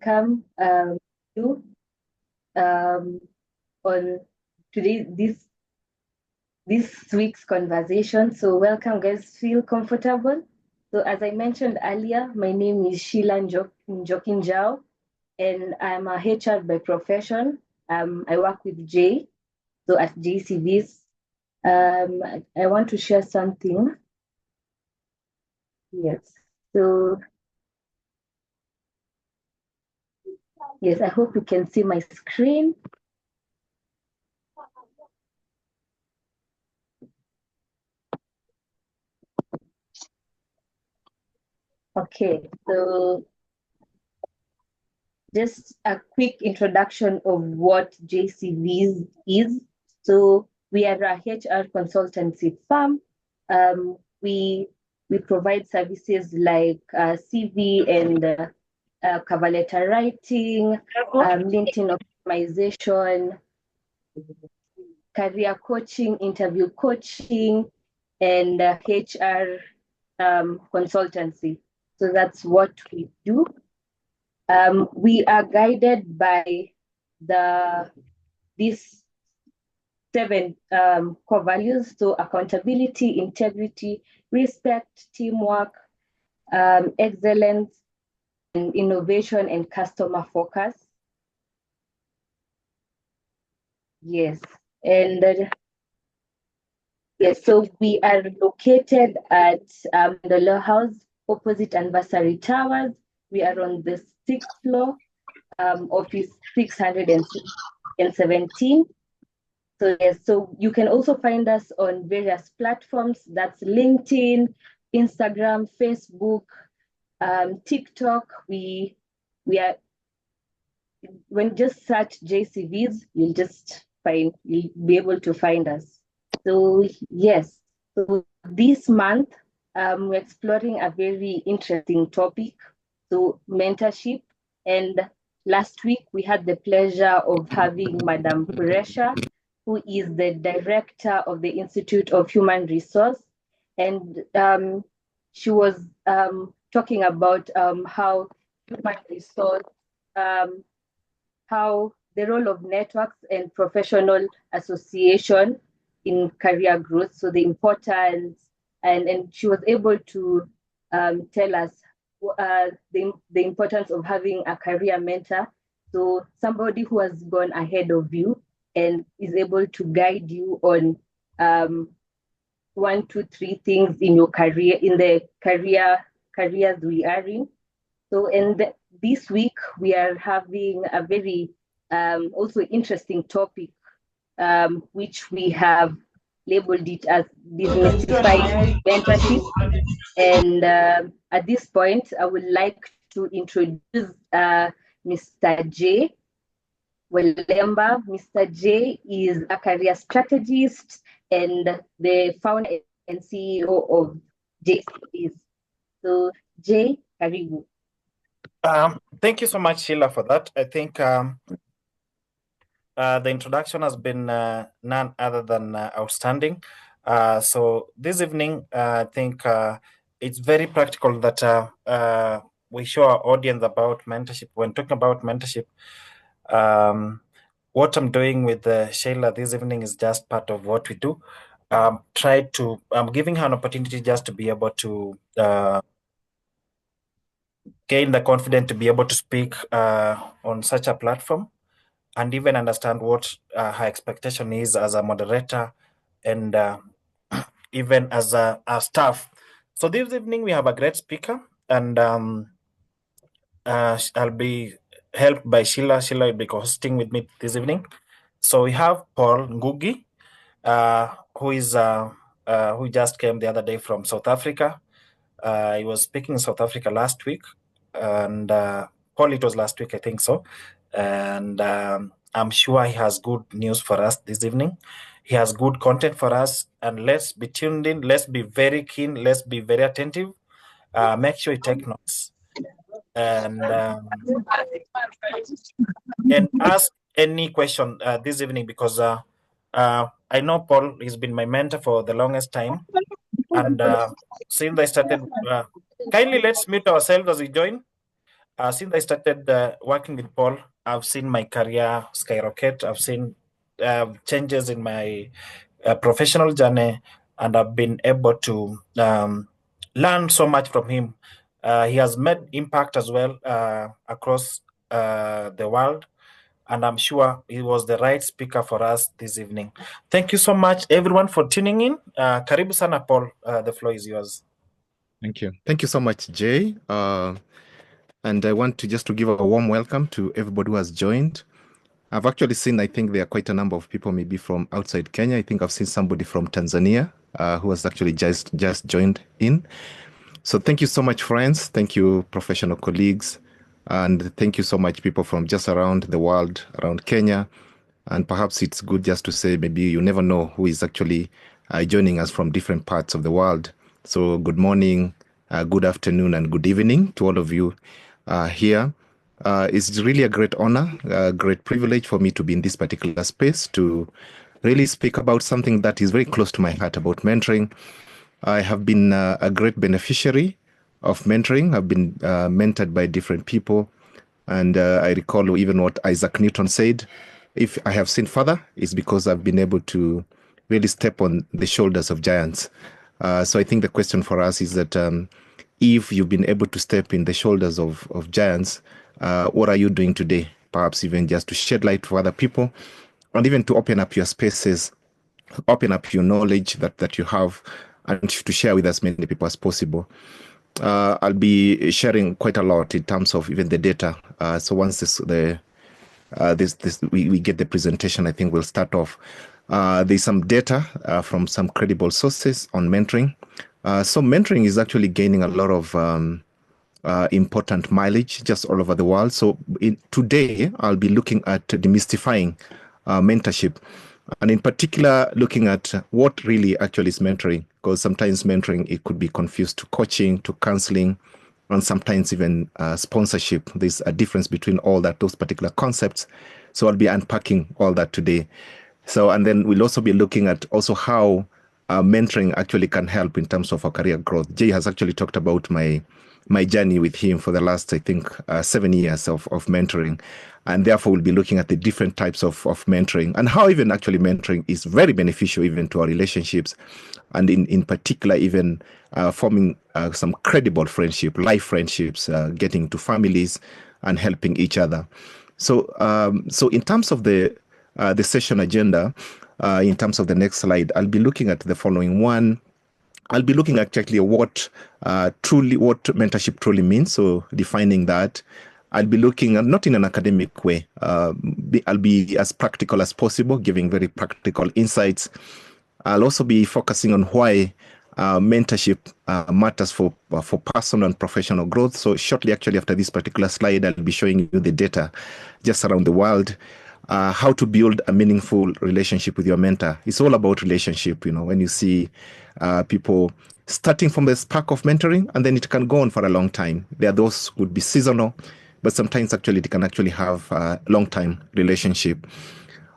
welcome you on today this week's conversation. So welcome, guys. Feel comfortable. So as I mentioned earlier, my name is Sheila Njokinjao, and I'm a HR by profession. I work with Jay, so at JCVs. I want to share something. Yes. So yes, I hope you can see my screen. Okay, so just a quick introduction of what JCVs is. So we are a HR consultancy firm. We provide services like CV and cover letter writing, LinkedIn optimization, career coaching, interview coaching, and HR consultancy. So that's what we do. We are guided by these 7 core values: so accountability, integrity, respect, teamwork, excellence, and innovation and customer focus. Yes, and yes, so we are located at the Law House, opposite Anniversary Towers. We are on the 6th floor, office 617. So yes, so you can also find us on various platforms. That's LinkedIn, Instagram, Facebook, TikTok. We are, when just search JCVs, you'll be able to find us. So yes, so this month we're exploring a very interesting topic, so mentorship. And last week we had the pleasure of having Madam Puresha, who is the director of the Institute of Human Resource, and she was talking about how human resource, how the role of networks and professional association in career growth. So the importance, and she was able to tell us the importance of having a career mentor. So somebody who has gone ahead of you and is able to guide you on 1, 2, 3 things in your career, in the careers we are in. So, and this week we are having a very also interesting topic, which we have labeled it as Demystifying Mentorship. And at this point, I would like to introduce Mr. J. Welemba. Mr. J is a career strategist and the founder and CEO of JCs. So, J, karibu. Thank you so much, Sheila, for that. I think the introduction has been none other than outstanding. So this evening, I think it's very practical that we show our audience about mentorship. When talking about mentorship, what I'm doing with Sheila this evening is just part of what we do. I'm giving her an opportunity just to be able to gain the confidence to be able to speak on such a platform, and even understand what her expectation is as a moderator and even as a staff. So this evening we have a great speaker, and I'll be helped by Sheila. Sheila will be hosting with me this evening. So we have Paul Ngugi, who just came the other day from South Africa. He was speaking in South Africa last week, and Paul, it was last week, I think so. And I'm sure he has good news for us this evening. He has good content for us, and let's be tuned in. Let's be very keen. Let's be very attentive. Make sure you take notes and ask any question this evening, because I know Paul has been my mentor for the longest time, and since I started, kindly let's mute ourselves as we join. Since I started working with Paul, I've seen my career skyrocket. I've seen changes in my professional journey, and I've been able to learn so much from him. He has made impact as well across the world, and I'm sure he was the right speaker for us this evening. Thank you so much, everyone, for tuning in. Karibu sana, Paul. The floor is yours. Thank you. Thank you so much, Jay. And I want to just to give a warm welcome to everybody who has joined. I've actually seen, I think there are quite a number of people maybe from outside Kenya. I think I've seen somebody from Tanzania who has actually just joined in. So thank you so much, friends. Thank you, professional colleagues. And thank you so much, people from just around the world, around Kenya. And perhaps it's good just to say, maybe you never know who is actually joining us from different parts of the world. So good morning, good afternoon, and good evening to all of you here. It's really a great honor, a great privilege for me to be in this particular space to really speak about something that is very close to my heart about mentoring. I have been a great beneficiary of mentoring. I've been mentored by different people. And I recall even what Isaac Newton said, if I have seen further, it's because I've been able to really step on the shoulders of giants. So I think the question for us is that if you've been able to step in the shoulders of giants, what are you doing today? Perhaps even just to shed light for other people, and even to open up your spaces, open up your knowledge that you have, and to share with as many people as possible. I'll be sharing quite a lot in terms of even the data. So once we get the presentation, I think we'll start off. There's some data from some credible sources on mentoring. So mentoring is actually gaining a lot of important mileage just all over the world. So today, I'll be looking at demystifying mentorship, and in particular, looking at what really actually is mentoring, because sometimes mentoring, it could be confused to coaching, to counseling, and sometimes even sponsorship. There's a difference between all those particular concepts. So I'll be unpacking all that today. So, and then we'll also be looking at also how mentoring actually can help in terms of our career growth. Jay has actually talked about my journey with him for the last, I think, 7 years of mentoring. And therefore, we'll be looking at the different types of mentoring and how even actually mentoring is very beneficial even to our relationships. And in particular, even forming some credible friendship, life friendships, getting to families and helping each other. So, so in terms of the session agenda, in terms of the next slide, I'll be looking at the following one. I'll be looking at actually what mentorship truly means, so defining that. I'll be looking at, not in an academic way, I'll be as practical as possible, giving very practical insights. I'll also be focusing on why mentorship matters for personal and professional growth. So shortly, actually, after this particular slide, I'll be showing you the data just around the world. How to build a meaningful relationship with your mentor. It's all about relationship, when you see people starting from the spark of mentoring, and then it can go on for a long time. There are those who would be seasonal, but sometimes actually they can actually have a long-time relationship.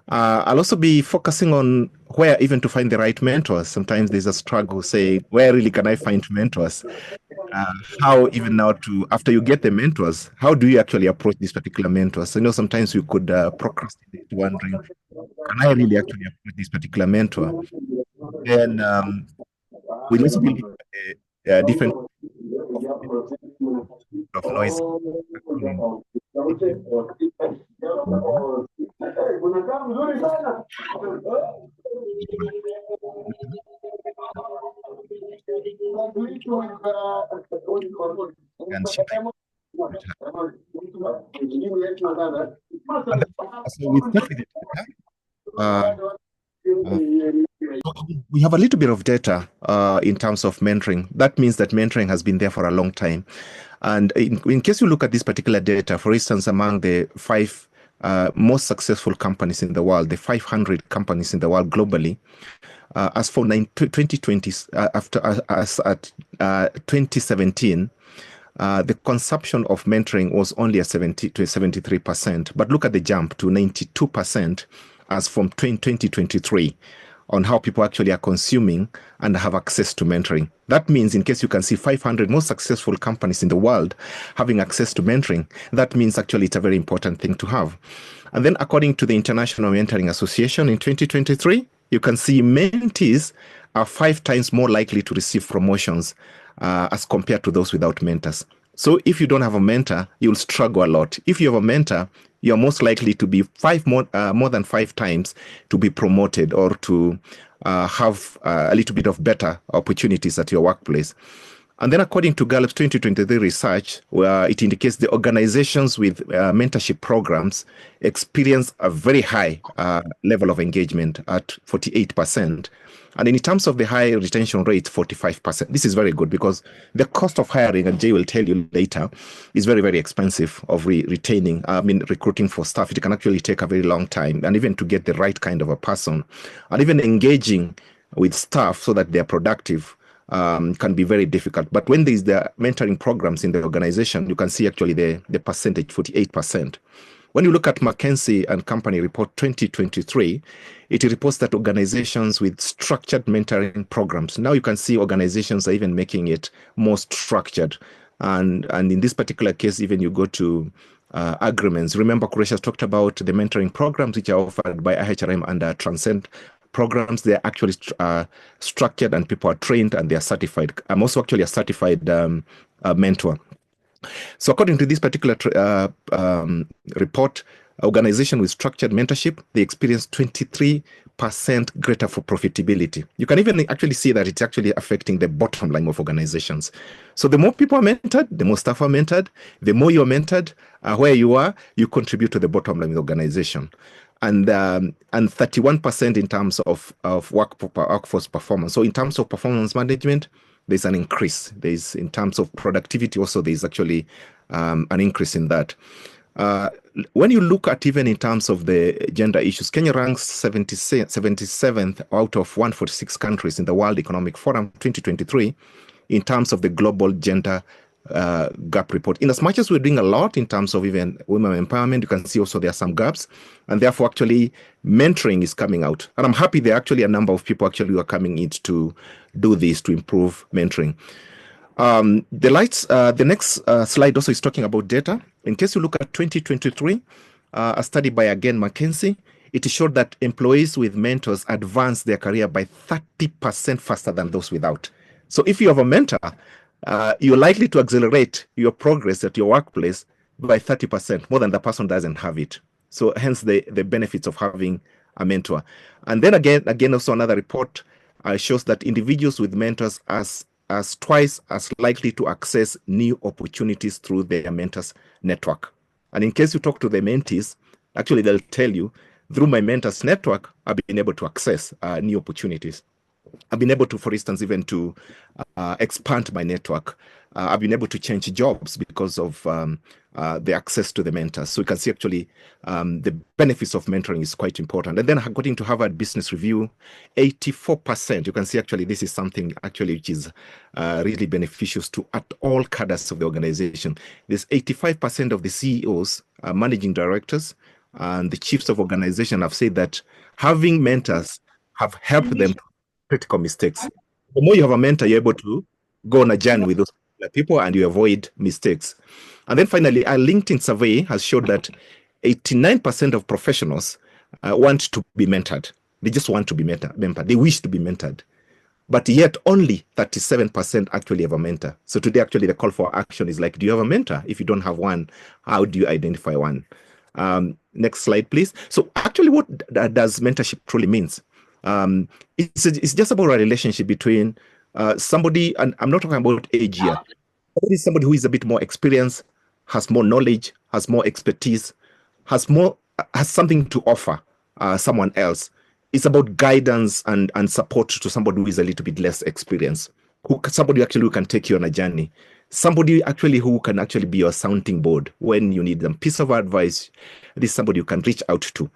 I'll also be focusing on where even to find the right mentors. Sometimes there's a struggle, say, where really can I find mentors? How even now after you get the mentors, how do you actually approach these particular mentors? Sometimes you could procrastinate, wondering, can I really actually approach this particular mentor? And we'll also be looking at different of noise. And so we start with we have a little bit of data in terms of mentoring. That means that mentoring has been there for a long time. And in case you look at this particular data, for instance, among the 5 most successful companies in the world, the 500 companies in the world globally, as for 2020, at 2017, the consumption of mentoring was only at 70 to 73%. But look at the jump to 92% as from 2023. on how people actually are consuming and have access to mentoring. That means, in case you can see 500 most successful companies in the world having access to mentoring, that means actually it's a very important thing to have. And then according to the International Mentoring Association in 2023, you can see mentees are 5 times more likely to receive promotions as compared to those without mentors. So if you don't have a mentor, you'll struggle a lot. If you have a mentor, you're most likely to be more than 5 times to be promoted or to have a little bit of better opportunities at your workplace. And then according to Gallup's 2023 research, where it indicates the organizations with mentorship programs experience a very high level of engagement at 48%. And in terms of the high retention rate, 45%. This is very good because the cost of hiring, and Jay will tell you later, is very, very expensive of recruiting for staff. It can actually take a very long time, and even to get the right kind of a person, and even engaging with staff so that they're productive can be very difficult. But when there's the mentoring programs in the organization, you can see actually the percentage, 48%. When you look at McKinsey and Company Report 2023, it reports that organizations with structured mentoring programs, now you can see organizations are even making it more structured. And in this particular case, even you go to agreements. Remember, Kureshas talked about the mentoring programs which are offered by IHRM and Transcend programs. They're actually structured and people are trained and they are certified. I'm also actually a certified mentor. So according to this particular report, organization with structured mentorship, they experience 23% greater for profitability. You can even actually see that it's actually affecting the bottom line of organizations. So the more people are mentored, the more staff are mentored, the more you're mentored, where you are, you contribute to the bottom line of the organization. And 31% in terms of workforce performance. So in terms of performance management, there's an increase. There's in terms of productivity also, there's actually an increase in that. When you look at even in terms of the gender issues, Kenya ranks 77th out of 146 countries in the World Economic Forum 2023 in terms of the global gender gap report. In as much as we're doing a lot in terms of even women empowerment, you can see also there are some gaps, and therefore actually mentoring is coming out. And I'm happy there are actually a number of people actually who are coming in to do this to improve mentoring. The next slide also is talking about data. In case you look at 2023, a study by again McKinsey, it showed that employees with mentors advance their career by 30% faster than those without. So if you have a mentor, you're likely to accelerate your progress at your workplace by 30% more than the person doesn't have it. So hence the benefits of having a mentor. And then again also another report shows that individuals with mentors as twice as likely to access new opportunities through their mentors network. And in case you talk to the mentees, actually they'll tell you, through my mentors network, I've been able to access new opportunities. I've been able to, for instance, even to expand my network. I've been able to change jobs because of the access to the mentors. So you can see actually the benefits of mentoring is quite important. And then according to Harvard Business Review, 84%, you can see actually this is something actually which is really beneficial to at all cadres of the organization. There's 85% of the CEOs, managing directors, and the chiefs of organization have said that having mentors have helped them critical mistakes. The more you have a mentor, you're able to go on a journey with those people and you avoid mistakes. And then finally, a LinkedIn survey has showed that 89% of professionals want to be mentored. They just want to be mentored. They wish to be mentored. But yet only 37% actually have a mentor. So today, actually, the call for action is like, do you have a mentor? If you don't have one, how do you identify one? Next slide, please. So actually, what does mentorship truly means? It's just about a relationship between somebody, and I'm not talking about age here. Somebody who is a bit more experienced, has more knowledge, has more expertise, has something to offer someone else. It's about guidance and support to somebody who is a little bit less experienced, somebody actually who can take you on a journey, somebody actually who can actually be your sounding board when you need them. Piece of advice, this is somebody you can reach out to.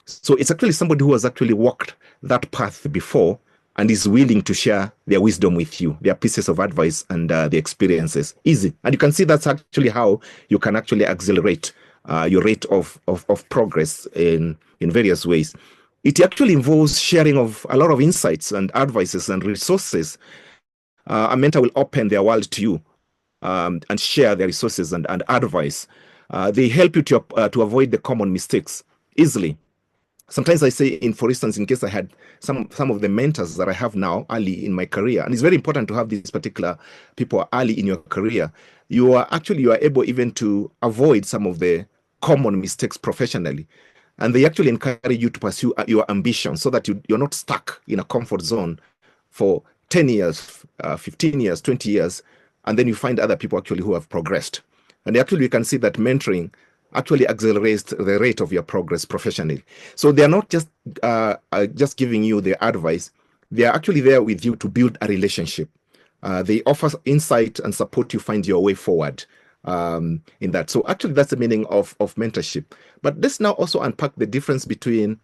So it's actually somebody who has actually walked that path before and is willing to share their wisdom with you, their pieces of advice and their experiences. Easy. And you can see that's actually how you can actually accelerate your rate of progress in various ways. It actually involves sharing of a lot of insights and advices and resources. A mentor will open their world to you and share their resources and advice. They help you to avoid the common mistakes easily. Sometimes I say, for instance, in case I had some of the mentors that I have now early in my career, and it's very important to have these particular people early in your career, you are able even to avoid some of the common mistakes professionally. And they actually encourage you to pursue your ambition so that you're not stuck in a comfort zone for 10 years, 15 years, 20 years, and then you find other people actually who have progressed. And actually, you can see that mentoring actually accelerates the rate of your progress professionally. So they're not just giving you the advice; they are actually there with you to build a relationship. They offer insight and support you find your way forward in that. So actually, that's the meaning of mentorship. But let's now also unpack the difference between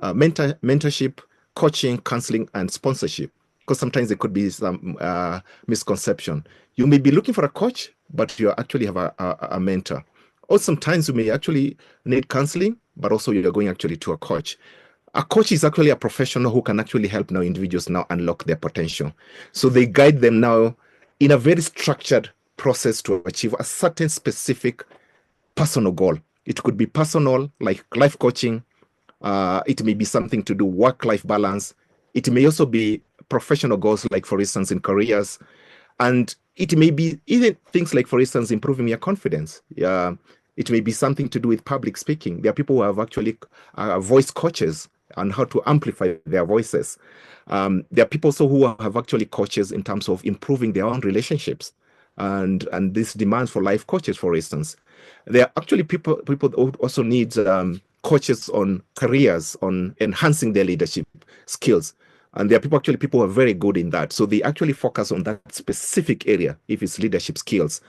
mentorship, coaching, counseling, and sponsorship, because sometimes there could be some misconception. You may be looking for a coach, but you actually have a mentor. Or sometimes you may actually need counseling, but also you're going actually to a coach. A coach is actually a professional who can actually help now individuals now unlock their potential. So they guide them now in a very structured process to achieve a certain specific personal goal. It could be personal, like life coaching. It may be something to do work-life balance. It may also be professional goals, like for instance, in careers. And it may be even things like, for instance, improving your confidence. It may be something to do with public speaking. There are people who have actually voice coaches on how to amplify their voices. There are people also who have actually coaches in terms of improving their own relationships. And this demands for life coaches, for instance. There are actually people who also need coaches on careers, on enhancing their leadership skills. And there are people who are very good in that. So they actually focus on that specific area, if it's leadership skills.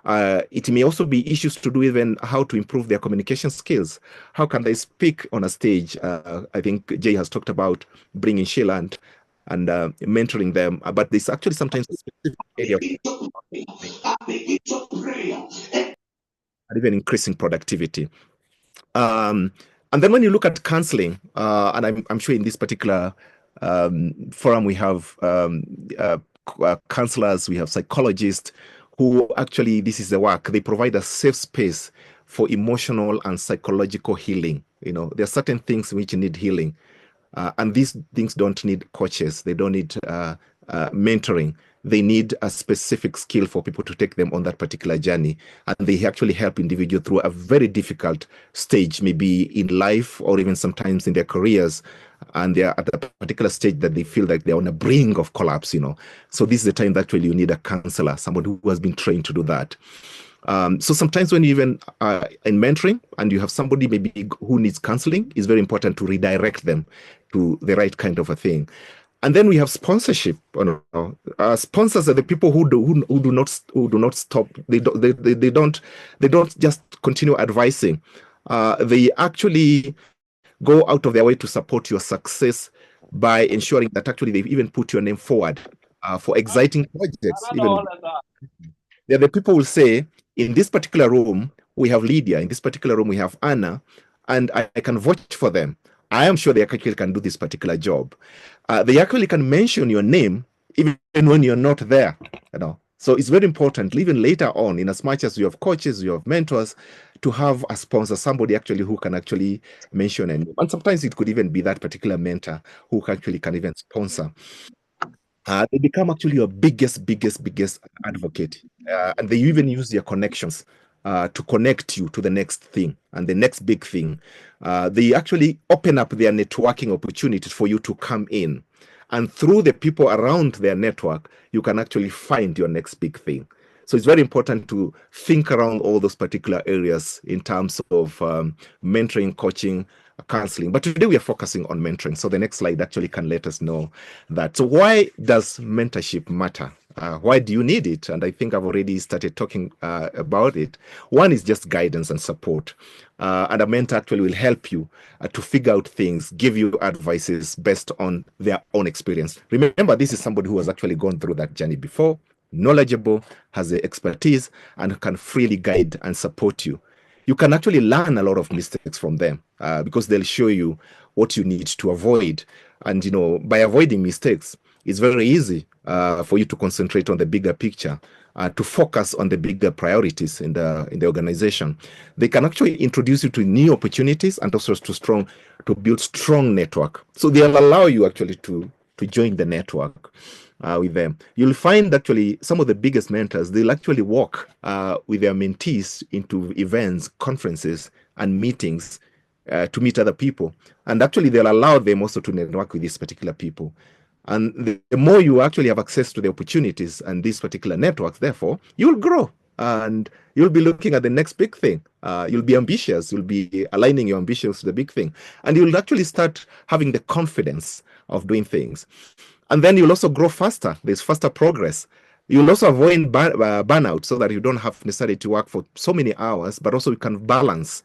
It may also be issues to do even how to improve their communication skills. How can they speak on a stage? I think Jay has talked about bringing Sheila and mentoring them, but there's actually sometimes a specific area and even increasing productivity. And then when you look at counseling, and I'm sure in this particular forum we have counselors, we have psychologists who actually, this is the work, they provide a safe space for emotional and psychological healing. You know, there are certain things which need healing. And these things don't need coaches. They don't need mentoring. They need a specific skill for people to take them on that particular journey. And they actually help individuals through a very difficult stage, maybe in life or even sometimes in their careers. And they're at a particular stage that they feel like they're on the brink of collapse, you know. So this is the time that actually you need a counselor, someone who has been trained to do that. So sometimes when you even in mentoring and you have somebody maybe who needs counseling, it's very important to redirect them to the right kind of a thing. And then we have sponsorship. Sponsors are the people who do not stop. They don't just continue advising. They actually go out of their way to support your success by ensuring that actually they even put your name forward for exciting projects. They're the people who will say, in this particular room, we have Lydia. In this particular room, we have Anna, and I can vouch for them. I am sure they actually can do this particular job. They actually can mention your name even when you're not there. You know, so it's very important, even later on, in as much as you have coaches, you have mentors, to have a sponsor, somebody actually who can actually mention a name. And sometimes it could even be that particular mentor who actually can even sponsor. They become actually your biggest advocate. And they even use their connections to connect you to the next thing and the next big thing. They actually open up their networking opportunities for you to come in. And through the people around their network, you can actually find your next big thing. So it's very important to think around all those particular areas in terms of mentoring, coaching, counseling. But today we are focusing on mentoring. So the next slide actually can let us know that. So why does mentorship matter? Why do you need it? And I think I've already started talking about it. One is just guidance and support. And a mentor actually will help you to figure out things, give you advices based on their own experience. Remember, this is somebody who has actually gone through that journey before, knowledgeable, has the expertise, and can freely guide and support you. You can actually learn a lot of mistakes from them because they'll show you what you need to avoid. And, by avoiding mistakes, it's very easy for you to concentrate on the bigger picture, to focus on the bigger priorities in the organization. They can actually introduce you to new opportunities and also to build strong network. So they'll allow you actually to join the network with them. You'll find actually some of the biggest mentors, they'll actually walk with their mentees into events, conferences, and meetings to meet other people. And actually, they'll allow them also to network with these particular people. And the more you actually have access to the opportunities and these particular networks, therefore, you'll grow and you'll be looking at the next big thing. You'll be ambitious. You'll be aligning your ambitions to the big thing. And you'll actually start having the confidence of doing things. And then you'll also grow faster. There's faster progress. You'll also avoid burnout so that you don't have necessarily to work for so many hours, but also you can balance.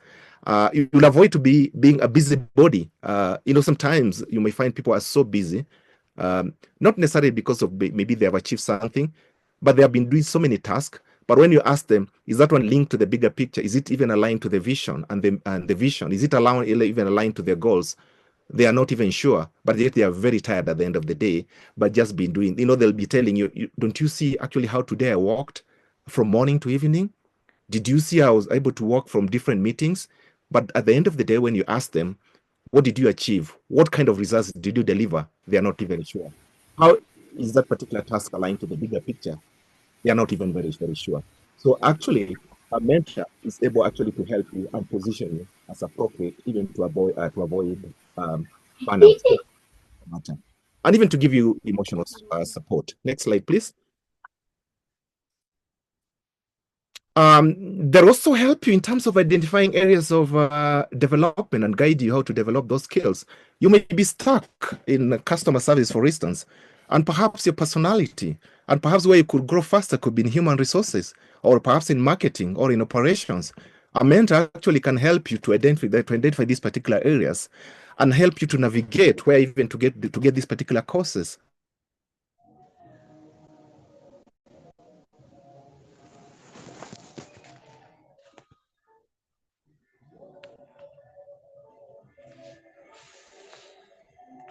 You'll avoid to being a busybody. Sometimes you may find people are so busy, not necessarily because of maybe they have achieved something, but they have been doing so many tasks. But when you ask them, is that one linked to the bigger picture? Is it even aligned to the vision and the vision? Is it even aligned to their goals? They are not even sure, but yet they are very tired at the end of the day, but just been doing, they'll be telling you, don't you see actually how today I walked from morning to evening? Did you see I was able to walk from different meetings? But at the end of the day, when you ask them, what did you achieve? What kind of results did you deliver? They are not even sure. How is that particular task aligned to the bigger picture? They are not even very, very sure. So actually, a mentor is able actually to help you and position you as appropriate, even to avoid burnout, and even to give you emotional support. Next slide, please. They'll also help you in terms of identifying areas of development and guide you how to develop those skills. You may be stuck in customer service, for instance, and perhaps your personality and perhaps where you could grow faster could be in human resources or perhaps in marketing or in operations. A mentor actually can help you to identify these particular areas and help you to navigate where even to get these particular courses.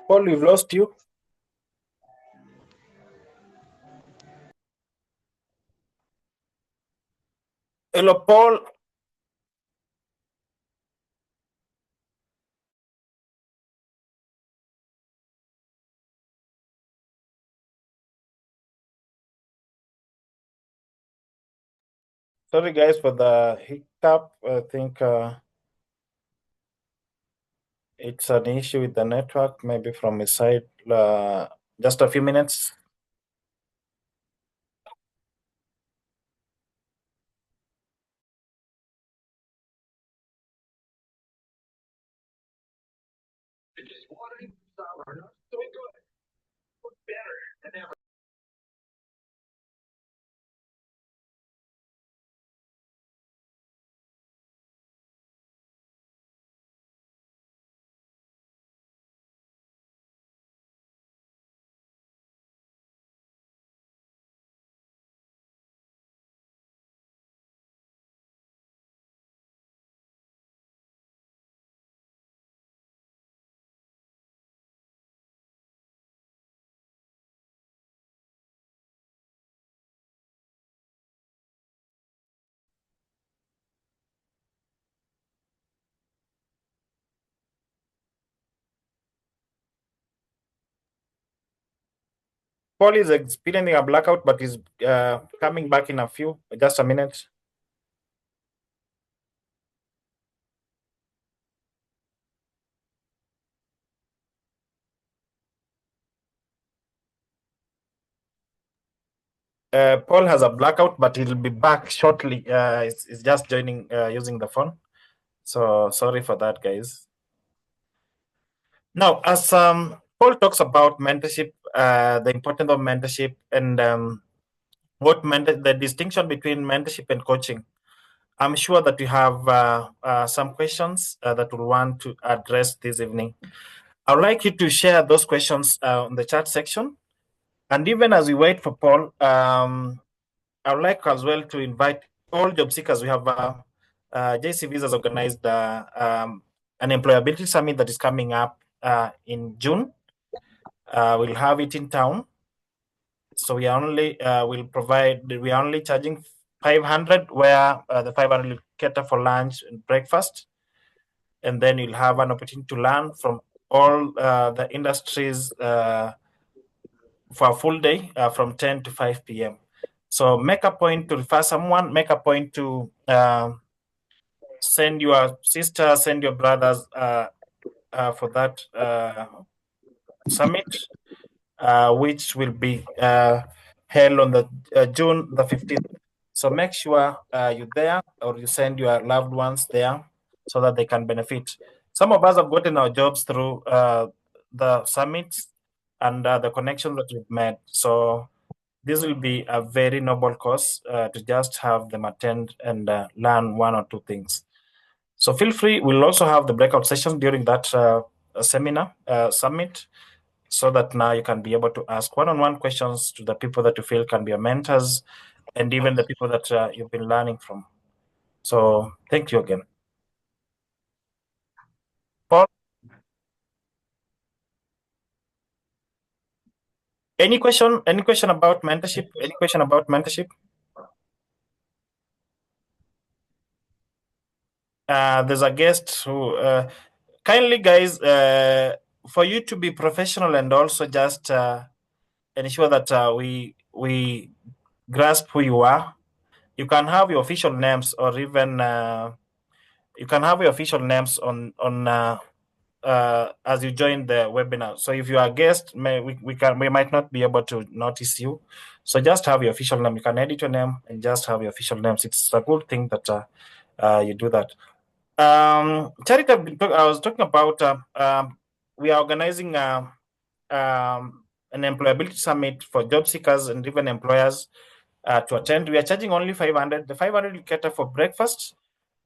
Paul, we've lost you. Hello, Paul. Sorry, guys, for the hiccup. I think it's an issue with the network, maybe from his side. Just a few minutes. Paul is experiencing a blackout, but is coming back in just a minute. Paul has a blackout, but he'll be back shortly. He's just joining using the phone. So sorry for that, guys. Now, as Paul talks about mentorship, the importance of mentorship, and the distinction between mentorship and coaching, I'm sure that you have some questions that we'll want to address this evening. I would like you to share those questions in the chat section. And even as we wait for Paul, I would like as well to invite all job seekers. We have JC Visas organized an employability summit that is coming up in June. We'll have it in town. So we are only we are only charging 500, where the 500 will cater for lunch and breakfast, and then you'll have an opportunity to learn from all the industries for a full day from 10 to 5 p.m. So make a point to refer someone, make a point to send your sister, send your brothers for that summit, which will be held on the June the 15th. So make sure you're there, or you send your loved ones there so that they can benefit. Some of us have gotten our jobs through the summits and the connections that we've made. So this will be a very noble cause to just have them attend and learn one or two things. So feel free. We'll also have the breakout sessions during that seminar summit, so that now you can be able to ask one-on-one questions to the people that you feel can be your mentors, and even the people that you've been learning from. So thank you again. Paul, any question about mentorship? Any question about mentorship? There's a guest who kindly, guys, for you to be professional and also just ensure that we grasp who you are. You can have your official names, or even you can have your official names on as you join the webinar. So if you are a guest, we might not be able to notice you. So just have your official name. You can edit your name and just have your official names. It's a good thing that you do that. Charity, I was talking about we are organizing an employability summit for job seekers and even employers to attend. We are charging only 500. The 500 will cater for breakfast,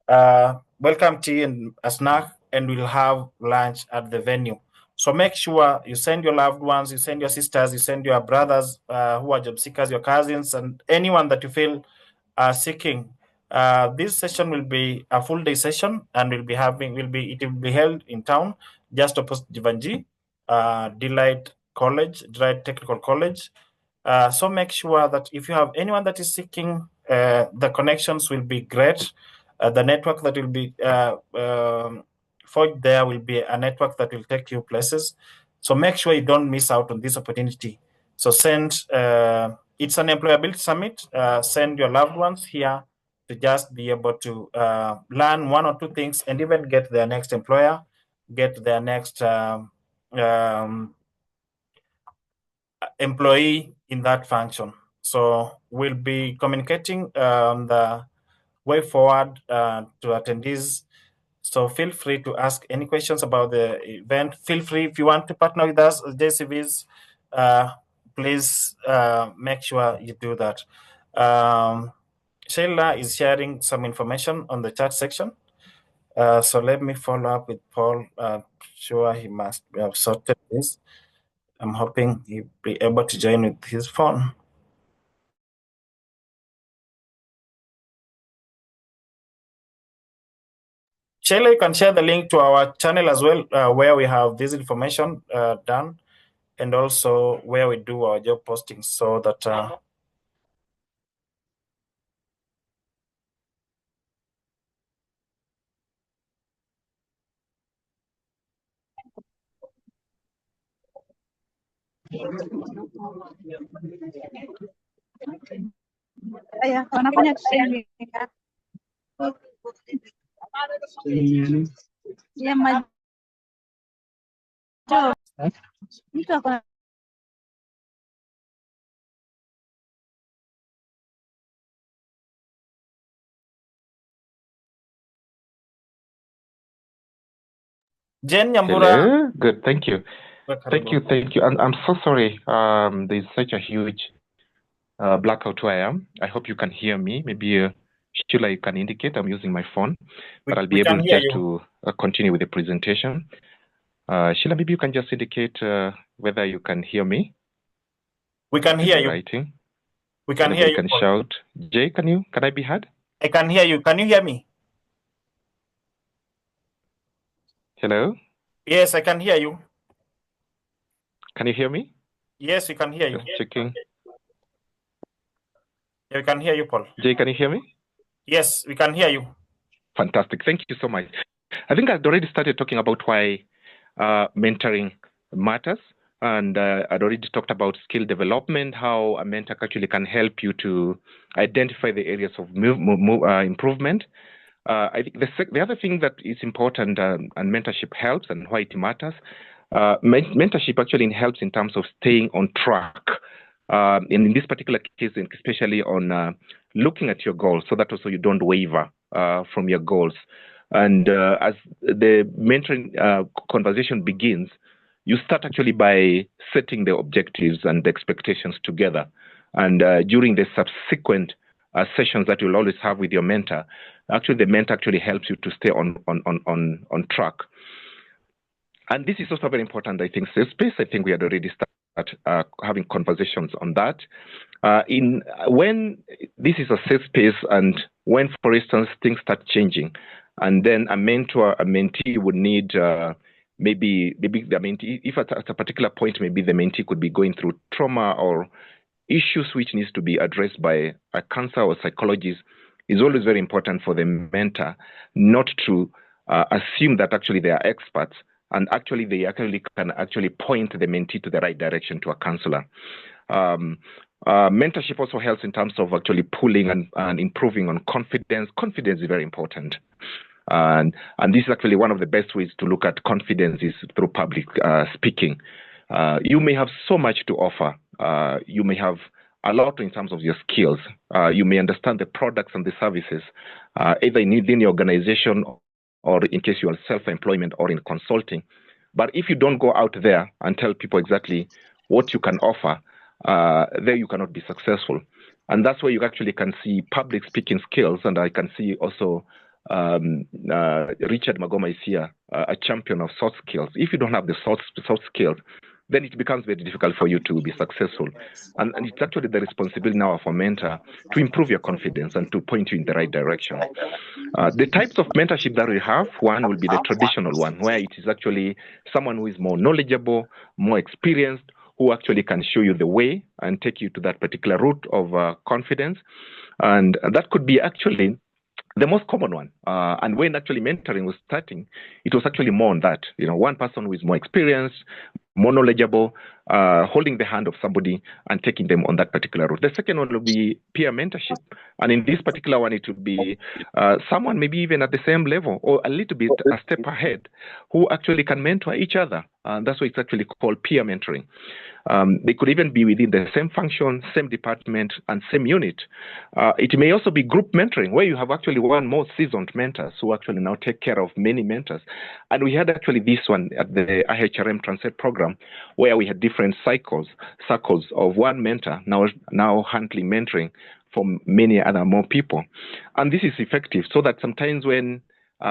welcome tea and a snack, and we'll have lunch at the venue. So make sure you send your loved ones, you send your sisters, you send your brothers who are job seekers, your cousins, and anyone that you feel are seeking. This session will be a full day session, and it will be held in town, just opposite Jivanji, Delight College, Delight Technical College. So make sure that if you have anyone that is seeking, the connections will be great. The network that will be forged there will be a network that will take you places. So make sure you don't miss out on this opportunity. So it's an employability summit. Send your loved ones here to just be able to learn one or two things, and even get their next employer, get their next employee in that function. So we'll be communicating the way forward to attendees. So feel free to ask any questions about the event. Feel free, if you want to partner with us as JCVs, please make sure you do that. Sheila is sharing some information on the chat section. So let me follow up with Paul. Sure, he must have sorted this. I'm hoping he'll be able to join with his phone. Sheila, you can share the link to our channel as well, where we have this information done, and also where we do our job postings, so that wanafanya training ya majob. Mtu ako Jen Nyambura. Hello. Good. Thank you. Thank you. And I'm so sorry. There's such a huge blackout where I am. I hope you can hear me. Maybe Sheila, you can indicate. I'm using my phone, but I'll be able just to continue with the presentation. Sheila, maybe you can just indicate whether you can hear me. We can hear you. Writing. We can hear you. You can shout. Jay, can I be heard? I can hear you. Can you hear me? Hello? Yes, I can hear you. Can you hear me? Yes, we can hear you. Just checking. Yeah, we can hear you, Paul. Jay, can you hear me? Yes, we can hear you. Fantastic. Thank you so much. I think I'd already started talking about why mentoring matters. And I'd already talked about skill development, how a mentor actually can help you to identify the areas of improvement. I think the other thing that is important and mentorship helps and why it matters, mentorship actually helps in terms of staying on track. In this particular case, especially on looking at your goals, so that also you don't waver from your goals. And as the mentoring conversation begins, you start actually by setting the objectives and the expectations together. And during the subsequent sessions that you'll always have with your mentor, actually the mentor actually helps you to stay on track. And this is also very important, I think, safe space. I think we had already started having conversations on that. When this is a safe space and when, for instance, things start changing, and then a mentor, a mentee would need maybe the mentee, if at a particular point, maybe the mentee could be going through trauma or issues which needs to be addressed by a counselor or psychologist, is always very important for the mentor not to assume that actually they are experts, and actually they actually can actually point the mentee to the right direction to a counselor. Mentorship also helps in terms of actually pulling and improving on confidence. Confidence is very important. And this is actually one of the best ways to look at confidence is through public speaking. You may have so much to offer. You may have a lot in terms of your skills. You may understand the products and the services, either within your organization or in case you are self-employment or in consulting. But if you don't go out there and tell people exactly what you can offer, there you cannot be successful. And that's where you actually can see public speaking skills. And I can see also Richard Magoma is here, a champion of soft skills. If you don't have the soft skills, then it becomes very difficult for you to be successful. And it's actually the responsibility now of a mentor to improve your confidence and to point you in the right direction. The types of mentorship that we have, one will be the traditional one, where it is actually someone who is more knowledgeable, more experienced, who actually can show you the way and take you to that particular route of confidence. And that could be actually the most common one. And when actually mentoring was starting, it was actually more on that. One person who is more experienced, more knowledgeable, holding the hand of somebody and taking them on that particular route. The second one will be peer mentorship. And in this particular one, it would be someone maybe even at the same level or a little bit a step ahead who actually can mentor each other. And that's why it's actually called peer mentoring. They could even be within the same function, same department, and same unit. It may also be group mentoring, where you have actually one more seasoned mentors who actually now take care of many mentors. And we had actually this one at the IHRM Transit program, where we had different circles of one mentor now handling mentoring for many other more people. And this is effective so that sometimes when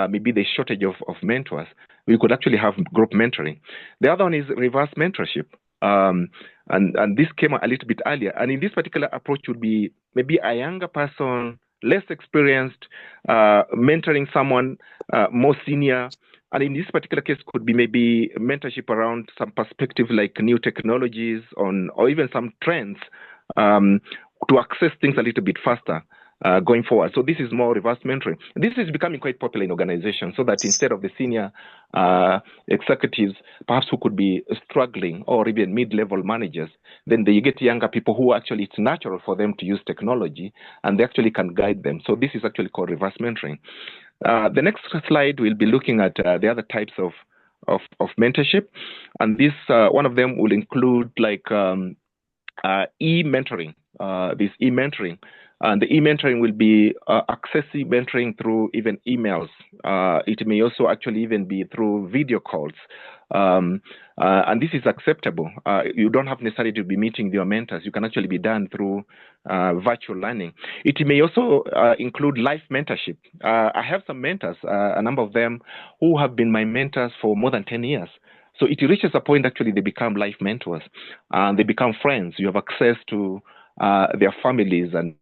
maybe there's shortage of mentors, we could actually have group mentoring. The other one is reverse mentorship. And this came a little bit earlier. And in this particular approach would be maybe a younger person, less experienced, mentoring someone more senior. And in this particular case could be maybe mentorship around some perspective like new technologies or even some trends to access things a little bit faster. Going forward. So this is more reverse mentoring. This is becoming quite popular in organizations so that instead of the senior executives, perhaps who could be struggling or even mid-level managers, then you get younger people who actually it's natural for them to use technology and they actually can guide them. So this is actually called reverse mentoring. The next slide, we'll be looking at the other types of mentorship. And this, one of them will include like e-mentoring, this e-mentoring. And the e-mentoring will be accessing mentoring through even emails. It may also actually even be through video calls. And this is acceptable. You don't have necessarily to be meeting your mentors. You can actually be done through virtual learning. It may also include life mentorship. I have some mentors, a number of them, who have been my mentors for more than 10 years. So it reaches a point actually they become life mentors. They become friends. You have access to their families and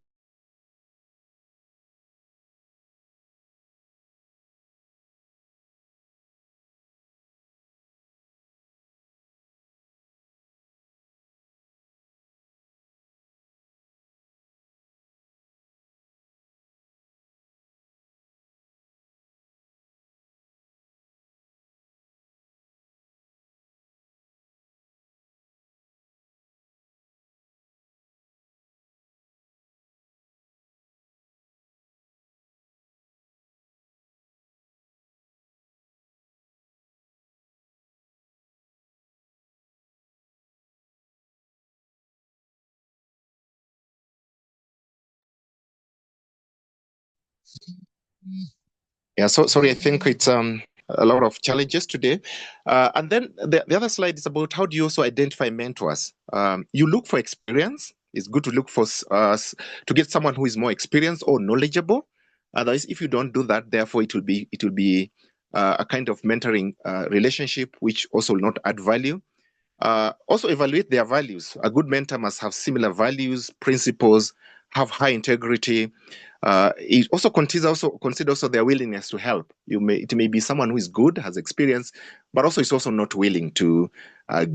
Yeah, so sorry, I think it's a lot of challenges today. And then the other slide is about how do you also identify mentors? You look for experience. It's good to look for to get someone who is more experienced or knowledgeable. Otherwise, if you don't do that, therefore it will be a kind of mentoring relationship which also will not add value. Also evaluate their values. A good mentor must have similar values, principles, have high integrity. It also consider their willingness to help. It may be someone who is good, has experience, but also is also not willing to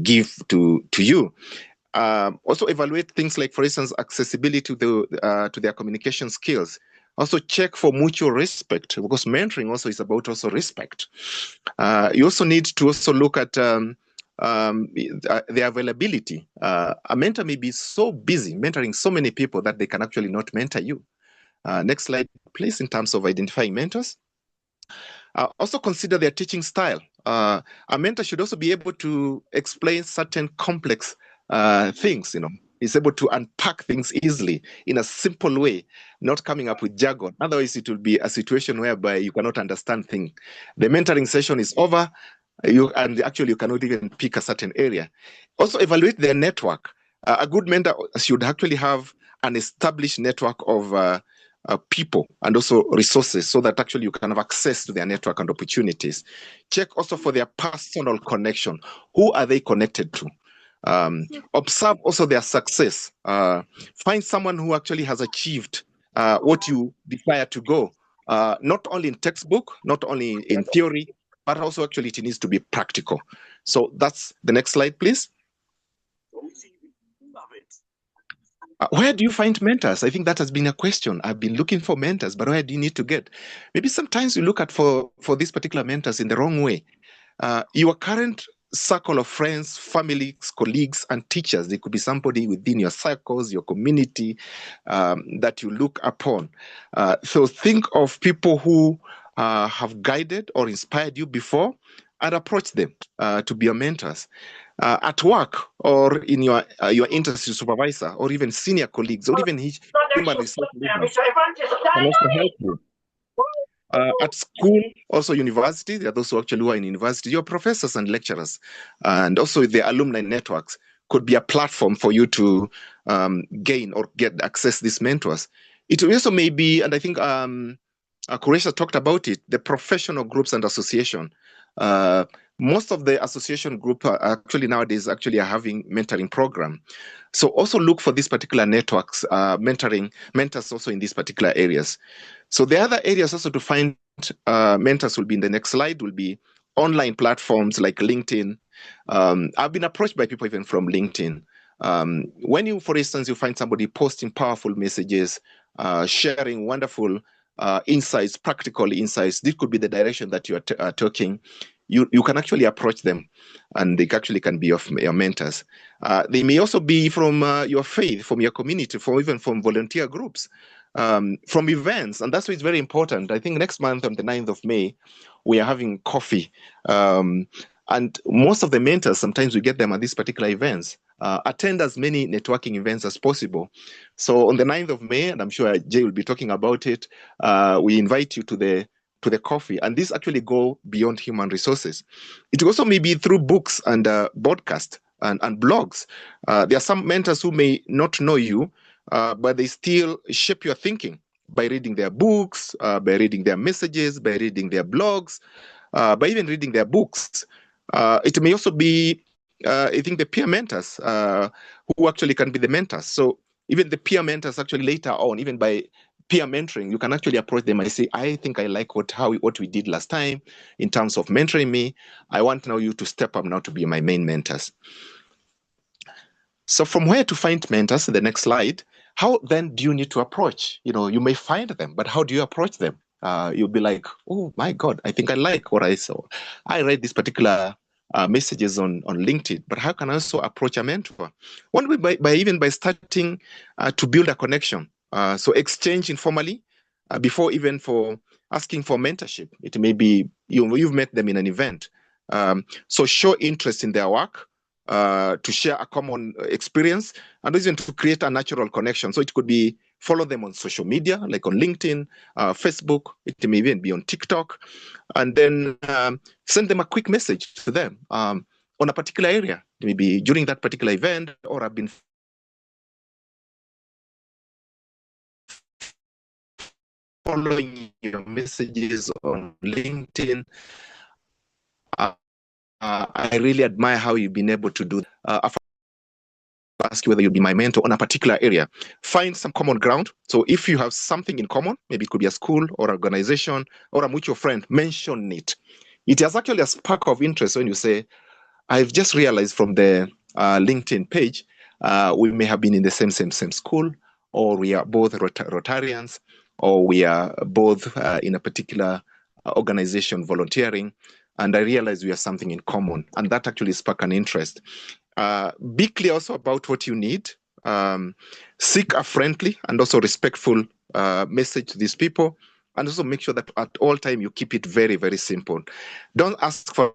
give to you. Also evaluate things like, for instance, accessibility to their communication skills. Also check for mutual respect, because mentoring also is about also respect. You also need to also look at the availability. A mentor may be so busy mentoring so many people that they can actually not mentor you. Next slide, please, in terms of identifying mentors. Also consider their teaching style. A mentor should also be able to explain certain complex things, is able to unpack things easily in a simple way, not coming up with jargon. Otherwise, it will be a situation whereby you cannot understand things. The mentoring session is over, and actually you cannot even pick a certain area. Also evaluate their network. A good mentor should actually have an established network of people and also resources, so that actually you can have access to their network and opportunities. Check also for their personal connection. Who are they connected to? Observe also their success. Find someone who actually has achieved what you desire to go, not only in textbook, not only in theory, but also actually it needs to be practical. So that's the next slide, please. Where do you find mentors? I think that has been a question. I've been looking for mentors, but where do you need to get? Maybe sometimes you look at for these particular mentors in the wrong way. Your current circle of friends, families, colleagues, and teachers, they could be somebody within your circles, your community, that you look upon. So think of people who have guided or inspired you before, and approach them to be your mentors. At work, or in your industry supervisor, or even senior colleagues, or even human resource leaders can also help you. At school, also university, there are those who actually are in university, your professors and lecturers, and also the alumni networks could be a platform for you to gain or get access to these mentors. It also may be, and I think Kuresha talked about it, the professional groups and association. Most of the association group are actually nowadays are having mentoring program. So also look for these particular networks, mentors also in these particular areas. So the other areas also to find mentors will be in the next slide, will be online platforms like LinkedIn. I've been approached by people even from LinkedIn. When you, for instance, you find somebody posting powerful messages, sharing wonderful insights, practical insights, this could be the direction that you are talking. You can actually approach them, and they actually can be your mentors. They may also be from your faith, from your community, even from volunteer groups, from events, and that's why it's very important. I think next month on the 9th of May, we are having coffee. And most of the mentors, sometimes we get them at these particular events. Attend as many networking events as possible. So on the 9th of May, and I'm sure Jay will be talking about it, we invite you to the coffee, and these actually go beyond human resources. It also may be through books and podcasts and blogs. There are some mentors who may not know you, but they still shape your thinking by reading their books, by reading their messages, by reading their blogs, by even reading their books. It may also be, I think, the peer mentors who actually can be the mentors. So even the peer mentors actually later on, even by peer mentoring, you can actually approach them and say, I think I like what we did last time in terms of mentoring me. I want now you to step up now to be my main mentors. So from where to find mentors, the next slide, how then do you need to approach? You may find them, but how do you approach them? You'll be like, oh my God, I think I like what I saw. I read this particular messages on LinkedIn, but how can I also approach a mentor? One way by starting to build a connection. So exchange informally before even for asking for mentorship. It may be you've met them in an event. So show interest in their work, to share a common experience, and even to create a natural connection. So it could be Follow them on social media, like on LinkedIn, Facebook. It may even be on TikTok. And then send them a quick message to them on a particular area, maybe during that particular event, or I've been following your messages on LinkedIn. I really admire how you've been able to do that. Ask you whether you'll be my mentor on a particular area. Find some common ground. So if you have something in common, maybe it could be a school or organization or a mutual friend, mention it. It has actually a spark of interest when you say, I've just realized from the LinkedIn page, we may have been in the same school, or we are both Rotarians, or we are both in a particular organization volunteering, and I realized we have something in common, and that actually sparked an interest. Be clear also about what you need. Seek a friendly and also respectful message to these people, and also make sure that at all time you keep it very, very simple. Don't ask for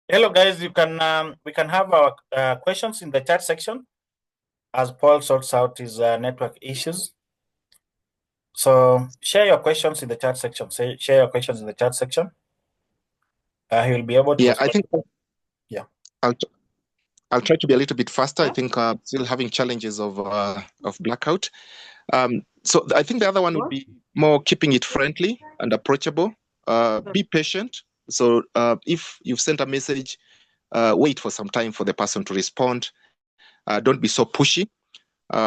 Hello, guys. You can we can have our questions in the chat section as Paul sorts out his network issues. So share your questions in the chat section. Share your questions in the chat section. He will be able to. Yeah, I think. Yeah. I'll try to be a little bit faster. I think still having challenges of blackout. So I think the other one would be more keeping it friendly and approachable. Be patient. So if you've sent a message, wait for some time for the person to respond. Don't be so pushy.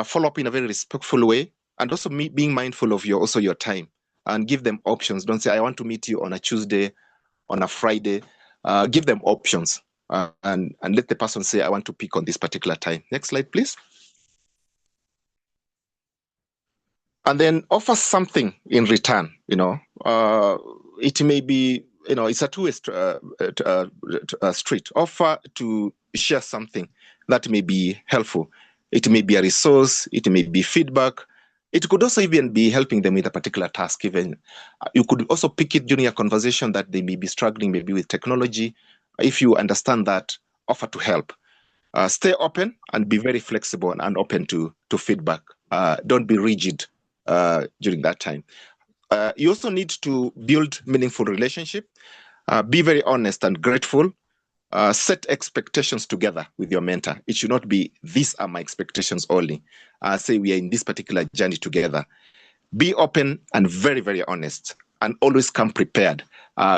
Follow up in a very respectful way, and also being mindful of your time, and give them options. Don't say, I want to meet you on a Tuesday, on a Friday. Give them options, and let the person say, I want to pick on this particular time. Next slide, please. And then offer something in return. It may be, it's a two-way street. Offer to share something that may be helpful. It may be a resource. It may be feedback. It could also even be helping them with a particular task. Even you could also pick it during a conversation that they may be struggling, maybe with technology. If you understand that, offer to help. Stay open and be very flexible and open to feedback. Don't be rigid during that time. You also need to build meaningful relationship. Be very honest and grateful. Set expectations together with your mentor. It should not be, these are my expectations only. Say we are in this particular journey together. Be open and very, very honest, and always come prepared.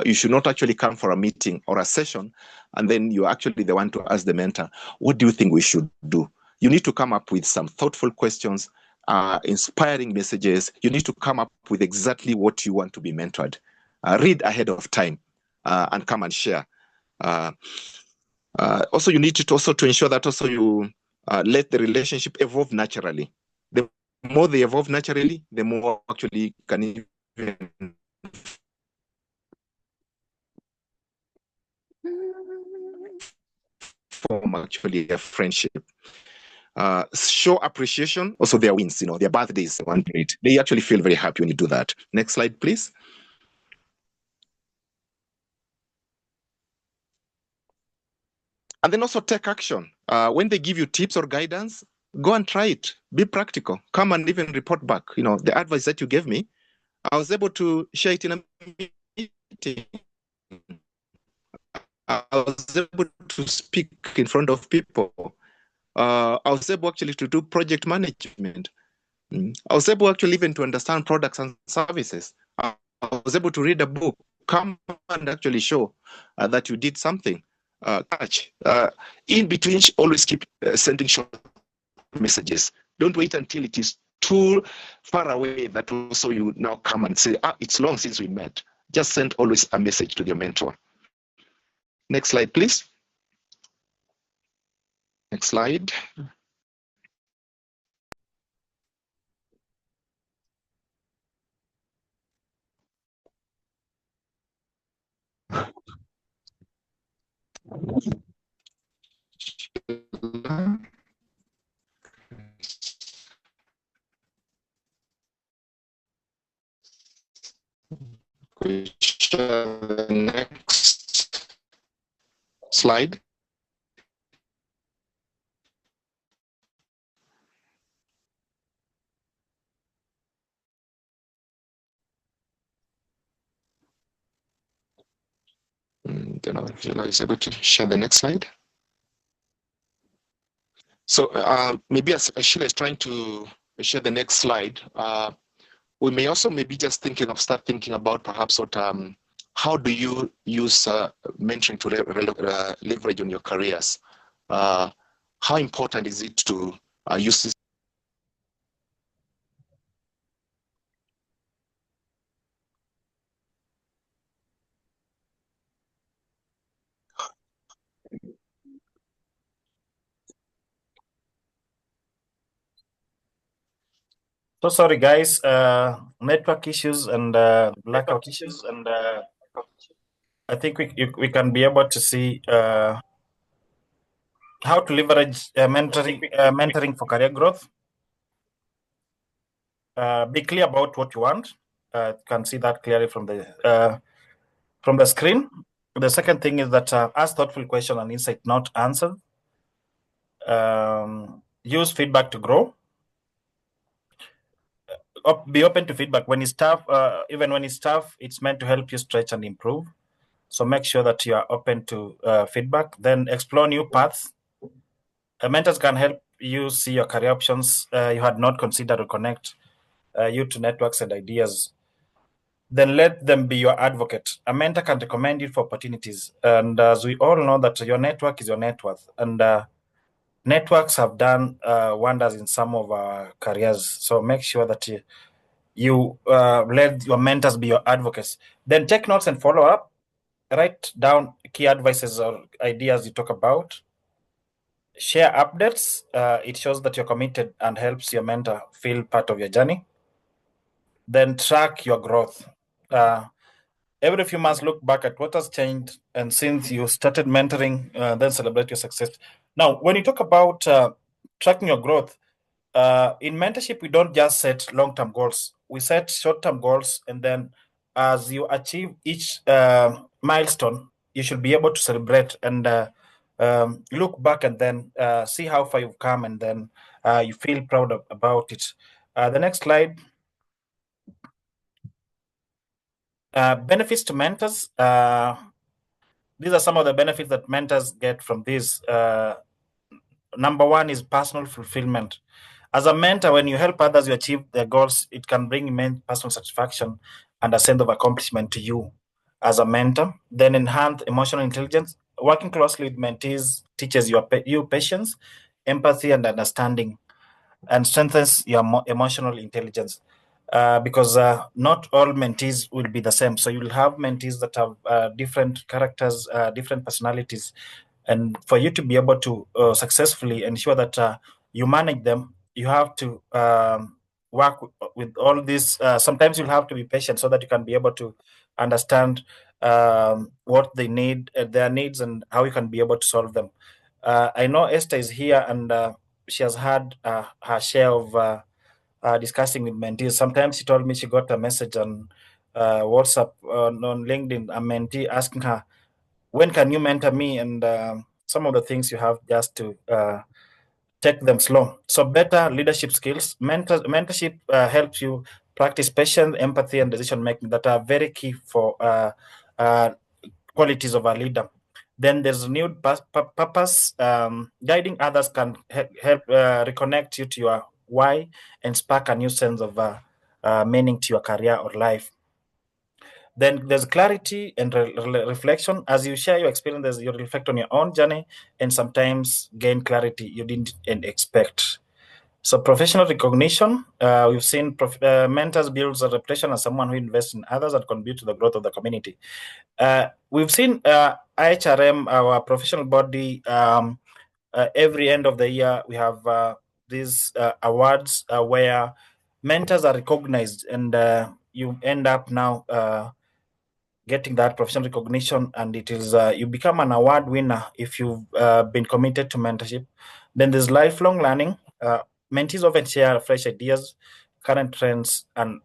You should not actually come for a meeting or a session, and then you're actually the one to ask the mentor, what do you think we should do? You need to come up with some thoughtful questions, inspiring messages. You need to come up with exactly what you want to be mentored. Read ahead of time and come and share. Also, you need to ensure that also you let the relationship evolve naturally. The more they evolve naturally, the more actually can even form actually a friendship. Show appreciation, also their wins, their birthdays, one great. They actually feel very happy when you do that. Next slide, please. And then also take action. When they give you tips or guidance, go and try it. Be practical. Come and even report back. The advice that you gave me, I was able to share it in a meeting. I was able to speak in front of people. I was able actually to do project management. I was able actually even to understand products and services. I was able to read a book. Come and actually show that you did something. In between, always keep sending short messages. Don't wait until it is too far away that also you now come and say, it's long since we met. Just send always a message to your mentor. Next slide, please. Next slide. share the next slide. Then Angela is able to share the next slide. So maybe as Sheila is trying to share the next slide, we may also maybe just start thinking about perhaps what how do you use mentoring to leverage on your careers? How important is it to use this? So sorry, guys. Network issues and blackout issues, and I think we can be able to see how to leverage mentoring for career growth. Be clear about what you want. You can see that clearly from the screen. The second thing is that ask thoughtful questions and insight, not answered. Use feedback to grow. Be open to feedback. When it's tough, even when it's tough, it's meant to help you stretch and improve. So make sure that you are open to feedback. Then explore new paths. Mentors can help you see your career options you had not considered or connect you to networks and ideas. Then let them be your advocate. A mentor can recommend you for opportunities. And as we all know that your network is your net worth. And networks have done wonders in some of our careers. So make sure that you let your mentors be your advocates. Then take notes and follow up. Write down key advices or ideas you talk about. Share updates. It shows that you're committed and helps your mentor feel part of your journey. Then track your growth. Every few months, look back at what has changed, and since you started mentoring, then celebrate your success. Now, when you talk about tracking your growth, in mentorship, we don't just set long-term goals. We set short-term goals, and then as you achieve each milestone, you should be able to celebrate and look back and then see how far you've come, and then you feel proud about it. The next slide. Benefits to mentors. These are some of the benefits that mentors get from this. Number one is personal fulfillment. As a mentor, when you help others you achieve their goals, it can bring immense personal satisfaction and a sense of accomplishment to you as a mentor. Then enhance emotional intelligence. Working closely with mentees teaches you patience, empathy, and understanding, and strengthens your emotional intelligence. Because not all mentees will be the same. So you'll have mentees that have different characters, different personalities. And for you to be able to successfully ensure that you manage them, you have to work with all this. Sometimes you'll have to be patient so that you can be able to understand what they need, their needs, and how you can be able to solve them. I know Esther is here, and she has had her share of discussing with mentees. Sometimes she told me she got a message on WhatsApp, on LinkedIn, a mentee asking her, when can you mentor me? And some of the things you have just to take them slow. So better leadership skills. Mentorship helps you practice patience, empathy, and decision making that are very key for qualities of a leader. Then there's renewed purpose. Guiding others can help reconnect you to your why and spark a new sense of meaning to your career or life. Then there's clarity and reflection. As you share your experiences, you reflect on your own journey and sometimes gain clarity you didn't expect. So professional recognition, we've seen mentors builds a reputation as someone who invests in others and contribute to the growth of the community. We've seen IHRM, our professional body, every end of the year, we have these awards where mentors are recognized, and you end up now getting that professional recognition, and it is you become an award winner if you've been committed to mentorship. Then there's lifelong learning. Mentees often share fresh ideas, current trends, and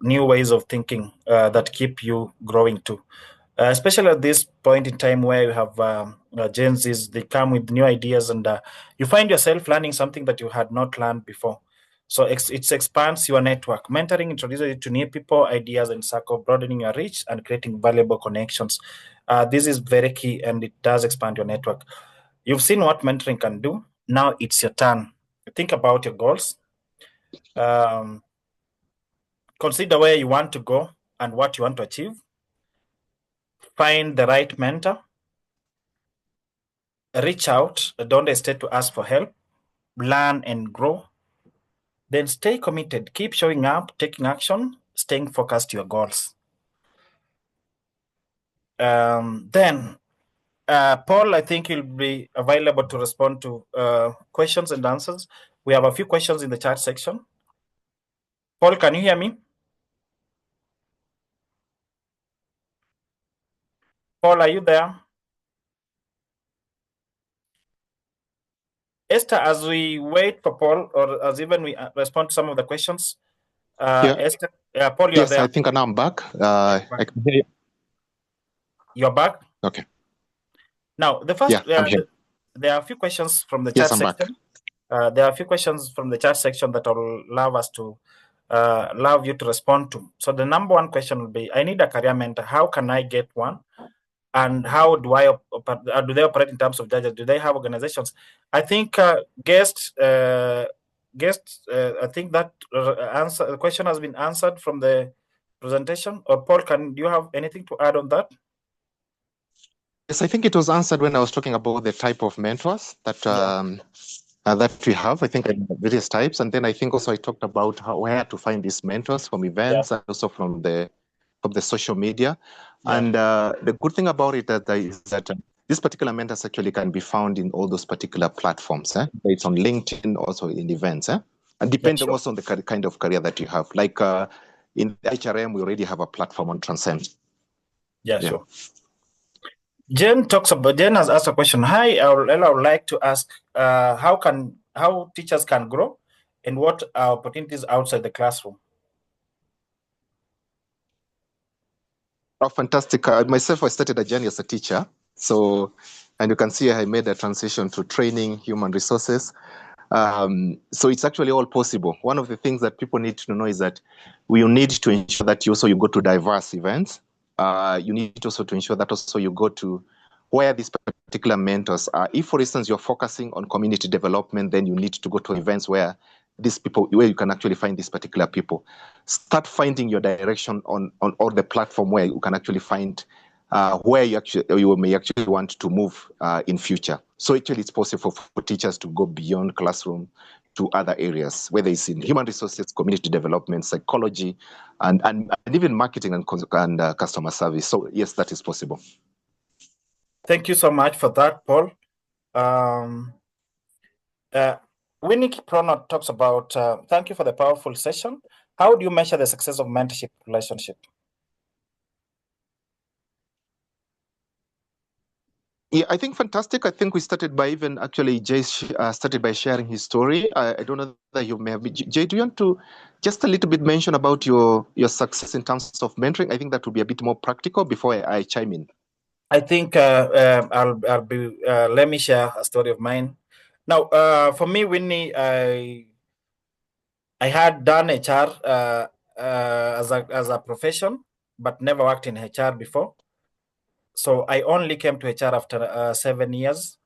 new ways of thinking that keep you growing too. Especially at this point in time where you have Gen Zs, they come with new ideas, and you find yourself learning something that you had not learned before. So it expands your network. Mentoring introduces you to new people, ideas, and circle, broadening your reach and creating valuable connections. This is very key, and it does expand your network. You've seen what mentoring can do. Now it's your turn. Think about your goals. Consider where you want to go and what you want to achieve. Find the right mentor. Reach out. Don't hesitate to ask for help. Learn and grow. Then stay committed. Keep showing up, taking action, staying focused to your goals. Then, Paul, I think you'll be available to respond to questions and answers. We have a few questions in the chat section. Paul, can you hear me? Paul, are you there? Esther, as we wait for Paul, or as even we respond to some of the questions, Esther, Paul, you're there. Yes, I think now I'm back. I can hear you. You're back? Okay. Now, the first, I'm here. there are a few questions from the chat section. There are a few questions from the chat section that I'll love you to respond to. So the number one question will be, I need a career mentor. How can I get one? And how do do they operate in terms of judges? Do they have organizations? I think guest, I think that the question has been answered from the presentation. Or Paul, do you have anything to add on that? Yes, I think it was answered when I was talking about the type of mentors that that we have. I think various types, and then I think also I talked about where to find these mentors from events and also from the social media. And the good thing about it is that this particular mentors actually can be found in all those particular platforms. It's on LinkedIn, also in events, and depending also on the kind of career that you have. Like in HRM, we already have a platform on Transcend. Yeah, sure. Jen has asked a question. Hi, I would like to ask how teachers can grow and what are opportunities outside the classroom? Oh, fantastic. Myself, I started a journey as a teacher. So, and you can see I made a transition to training, human resources. So it's actually all possible. One of the things that people need to know is that we need to ensure that you go to diverse events. You need also to ensure that also you go to where these particular mentors are. If, for instance, you're focusing on community development, then you need to go to events where you can actually find these particular people. Start finding your direction on all the platform where you can actually find where you may actually want to move in future. So actually it's possible for teachers to go beyond classroom to other areas, whether it's in human resources, community development, psychology, and even marketing and customer service. So yes, that is possible. Thank you so much for that, Paul. Winnie Prono talks about, thank you for the powerful session. How do you measure the success of mentorship relationship? Yeah, I think fantastic. I think we started by even actually Jay started by sharing his story. I don't know that you may have been. Jay, do you want to just a little bit mention about your success in terms of mentoring? I think that would be a bit more practical before I chime in. I think I'll be. Let me share a story of mine. Now, for me, Winnie, I had done HR as a profession, but never worked in HR before. So I only came to HR after 7 years.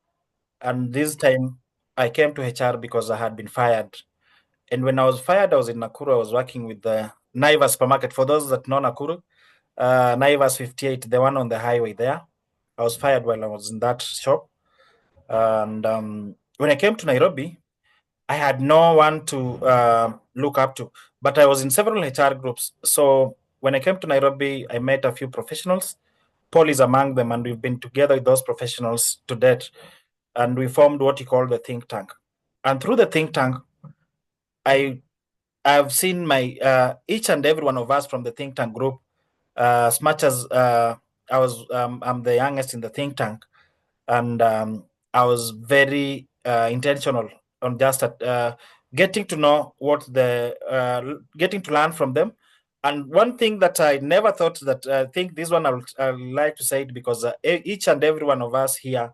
And this time I came to HR because I had been fired. And when I was fired, I was in Nakuru. I was working with the Naivas supermarket. For those that know Nakuru, Naivas 58, the one on the highway there. I was fired while I was in that shop. And when I came to Nairobi, I had no one to look up to, but I was in several HR groups. So when I came to Nairobi, I met a few professionals. Paul is among them, and we've been together with those professionals to date. And we formed what you call the think tank. And through the think tank, I've seen my each and every one of us from the think tank group. As much as I'm the youngest in the think tank, and I was very intentional on just getting to know getting to learn from them. And one thing that I never thought that I think this one I'll like to say it because each and every one of us here,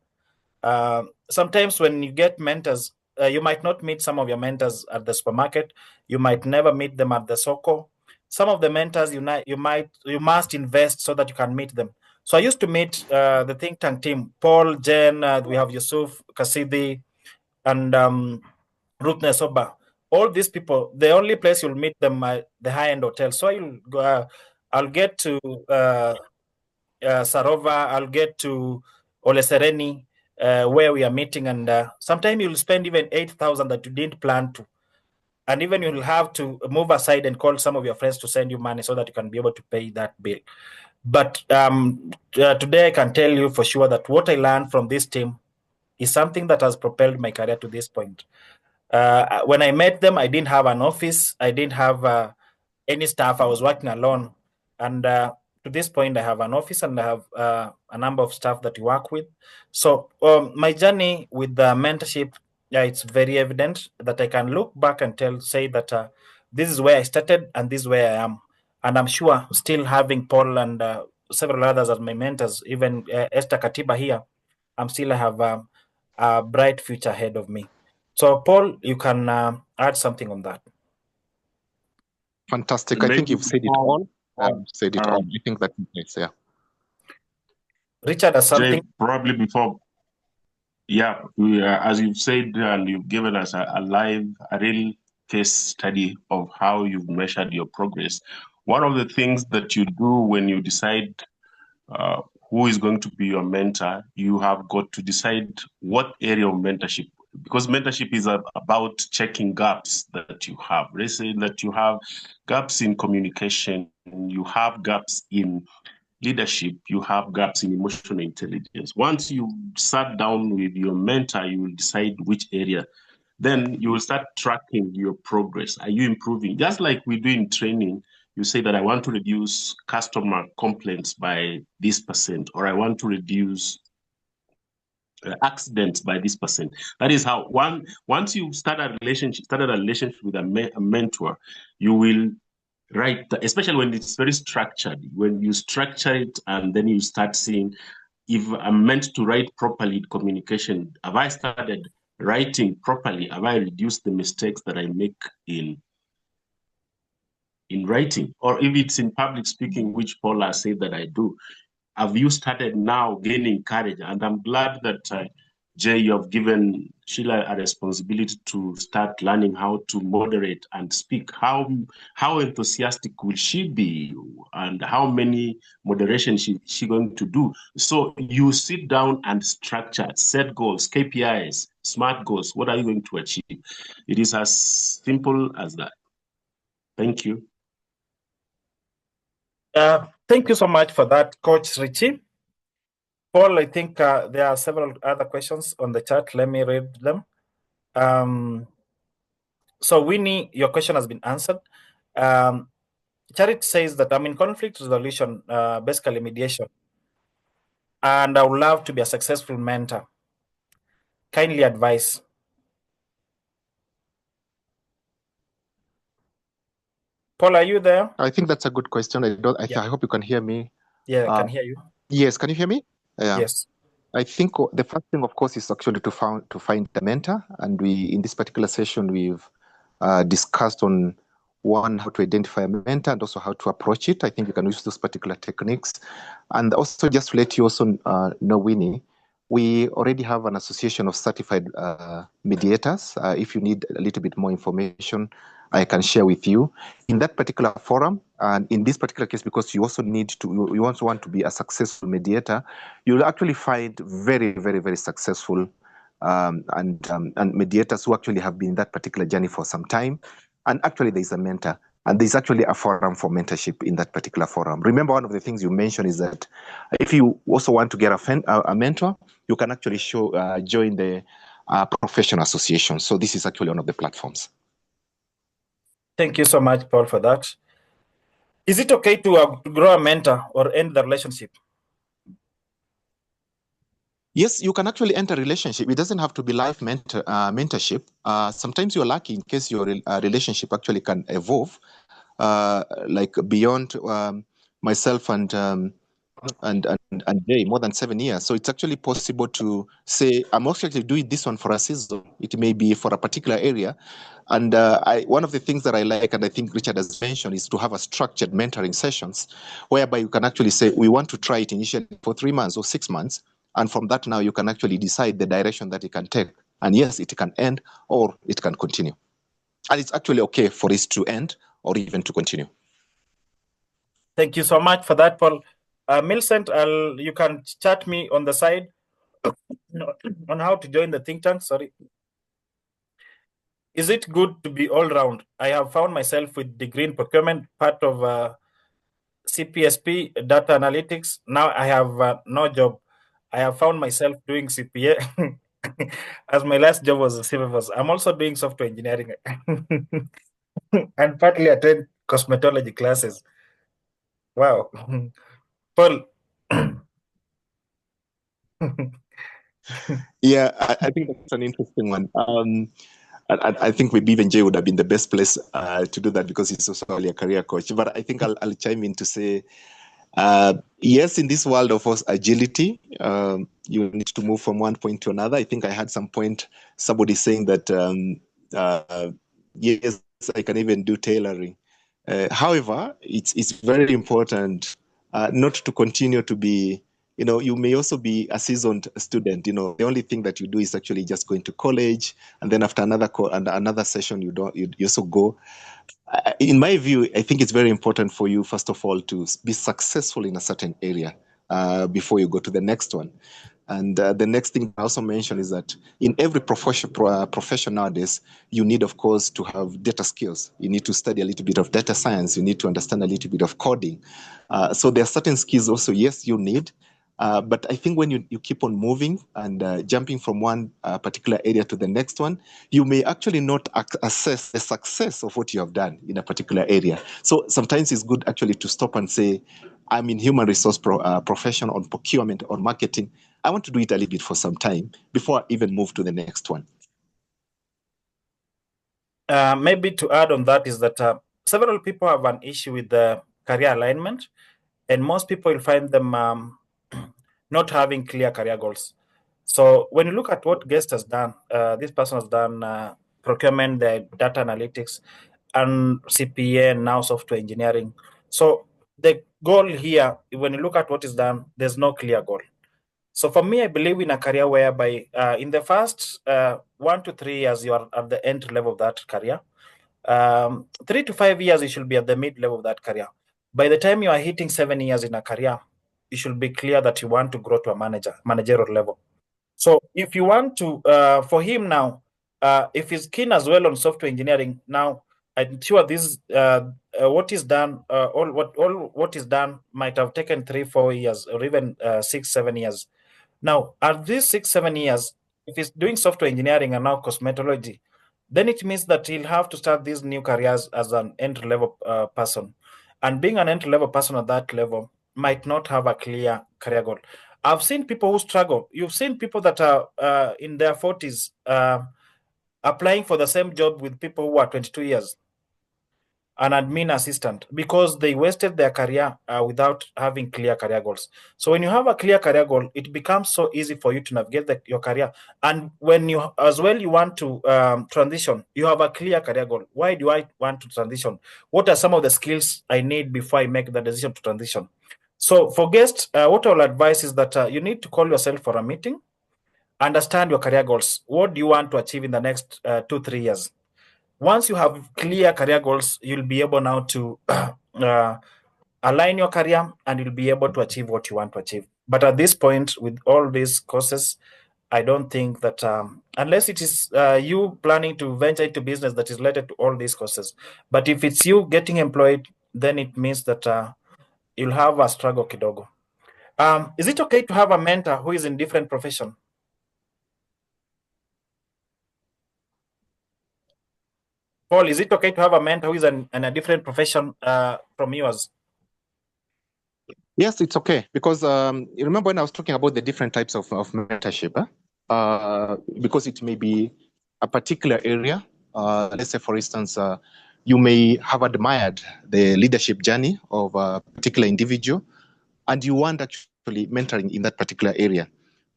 sometimes when you get mentors, you might not meet some of your mentors at the supermarket. You might never meet them at the soko. Some of the mentors you must invest so that you can meet them. So I used to meet the think tank team, Paul, Jen, we have Yusuf, Kasidi, and Ruth Nesoba. All these people, the only place you'll meet them at the high-end hotel. So you'll go, I'll get to Sarova, I'll get to Ole Sereni, where we are meeting, and sometimes you'll spend even 8,000 that you didn't plan to. And even you'll have to move aside and call some of your friends to send you money so that you can be able to pay that bill. But today I can tell you for sure that what I learned from this team is something that has propelled my career to this point. When I met them, I didn't have an office. I didn't have any staff. I was working alone. And to this point, I have an office and I have a number of staff that we work with. So my journey with the mentorship, it's very evident that I can look back and say that this is where I started and this is where I am. And I'm sure still having Paul and several others as my mentors, even Esther Katiba here, I'm still have a bright future ahead of me. So, Paul, you can add something on that. Fantastic. I think you've said it all. I think that makes sense. Richard has something. Jay, probably before. Yeah, as you've said, and you've given us a real case study of how you've measured your progress. One of the things that you do when you decide who is going to be your mentor, you have got to decide what area of mentorship, because mentorship is about checking gaps that you have. Let's say that you have gaps in communication, you have gaps in leadership, you have gaps in emotional intelligence. Once you sat down with your mentor, you will decide which area. Then you will start tracking your progress. Are you improving? Just like we do in training, you say that I want to reduce customer complaints by this percent, or I want to reduce accidents by this percent. That is how once you started a relationship with a mentor, you will write, especially when it's very structured. When you structure it and then you start seeing if I'm meant to write properly in communication, have I started writing properly? Have I reduced the mistakes that I make in writing? Or if it's in public speaking, which Paul has said that I do, have you started now gaining courage? And I'm glad that, Jay, you have given Sheila a responsibility to start learning how to moderate and speak. How enthusiastic will she be? And how many moderation she going to do? So you sit down and structure, set goals, KPIs, SMART goals. What are you going to achieve? It is as simple as that. Thank you. Thank you so much for that, Coach Richie. Paul, I think there are several other questions on the chat. Let me read them. So Winnie, your question has been answered. Charit says that I'm in conflict resolution, basically mediation, and I would love to be a successful mentor. Kindly advise. Paul, are you there? I think that's a good question. I hope you can hear me. Yeah, I can hear you. Yes, can you hear me? Yeah. Yes. I think the first thing, of course, is actually to find a mentor. And in this particular session, we've discussed on how to identify a mentor and also how to approach it. I think you can use those particular techniques. And also just to let you also know, Winnie, we already have an association of certified mediators. If you need a little bit more information, I can share with you. In that particular forum, and in this particular case, because you also want to be a successful mediator, you'll actually find very, very, very successful and mediators who actually have been in that particular journey for some time. And actually, there's a mentor. And there's actually a forum for mentorship in that particular forum. Remember, one of the things you mentioned is that if you also want to get a mentor, you can actually join the professional association. So this is actually one of the platforms. Thank you so much, Paul, for that. Is it okay to grow a mentor or end the relationship? Yes, you can actually enter a relationship. It doesn't have to be life mentorship. Sometimes you're lucky in case your relationship actually can evolve, like beyond myself and Jay, more than 7 years. So it's actually possible to say, I'm actually doing this one for a season. It may be for a particular area. And one of the things that I like, and I think Richard has mentioned, is to have a structured mentoring sessions, whereby you can actually say, we want to try it initially for 3 months or 6 months. And from that now, you can actually decide the direction that it can take. And yes, it can end or it can continue. And it's actually okay for it to end or even to continue. Thank you so much for that, Paul. Millicent, you can chat me on the side on how to join the think tank. Sorry. Is it good to be all round? I have found myself with degree in procurement, part of CPSP, data analytics. Now I have no job. I have found myself doing CPA as my last job was a civil. I'm also doing software engineering and partly attend cosmetology classes. Wow. Paul. Yeah, I think that's an interesting one. I think maybe even Jay would have been the best place to do that because he's also a career coach. But I think I'll chime in to say, yes, in this world of agility, you need to move from one point to another. I think I had some point, somebody saying that, yes, I can even do tailoring. However, it's very important not to continue to be, you may also be a seasoned student. The only thing that you do is actually just going to college, and then after another session, you also go. In my view, I think it's very important for you, first of all, to be successful in a certain area before you go to the next one. And the next thing I also mention is that in every profession nowadays, you need, of course, to have data skills. You need to study a little bit of data science. You need to understand a little bit of coding. So there are certain skills also, yes, you need. But I think when you keep on moving and jumping from one particular area to the next one, you may actually not assess the success of what you have done in a particular area. So sometimes it's good actually to stop and say, I'm in human resource profession, on procurement or marketing. I want to do it a little bit for some time before I even move to the next one. Maybe to add on that is that several people have an issue with the career alignment, and most people will find them not having clear career goals. So when you look at what Guest has done, this person has done procurement, the data analytics, and CPA, and now software engineering. So the goal here, when you look at what is done, there's no clear goal. So for me, I believe in a career whereby in the first 1 to 3 years, you are at the entry level of that career. 3 to 5 years, you should be at the mid level of that career. By the time you are hitting 7 years in a career, you should be clear that you want to grow to a managerial level. So if you want to, for him now, if he's keen as well on software engineering, now I'm sure this what is done, all what is done might have taken 3, 4 years, or even 6, 7 years. Now, at these 6, 7 years, if he's doing software engineering and now cosmetology, then it means that he'll have to start these new careers as an entry-level person. And being an entry-level person at that level might not have a clear career goal. I've seen people who struggle. You've seen people that are in their 40s applying for the same job with people who are 22 years, an admin assistant, because they wasted their career without having clear career goals. So when you have a clear career goal, it becomes so easy for you to navigate your career. And when you as well you want to transition, you have a clear career goal. Why do I want to transition? What are some of the skills I need before I make the decision to transition? So for guests, what I will advise is that you need to call yourself for a meeting, understand your career goals. What do you want to achieve in the next 2, 3 years? Once you have clear career goals, you'll be able now to align your career, and you'll be able to achieve what you want to achieve. But at this point, with all these courses, I don't think that unless it is you planning to venture into business that is related to all these courses. But if it's you getting employed, then it means that you'll have a struggle kidogo. Is it okay to have a mentor who is in different profession? Paul, is it okay to have a mentor who is in a different profession from yours? Yes, it's okay. Because you remember when I was talking about the different types of mentorship, because it may be a particular area. Let's say, for instance, you may have admired the leadership journey of a particular individual, and you want actually mentoring in that particular area.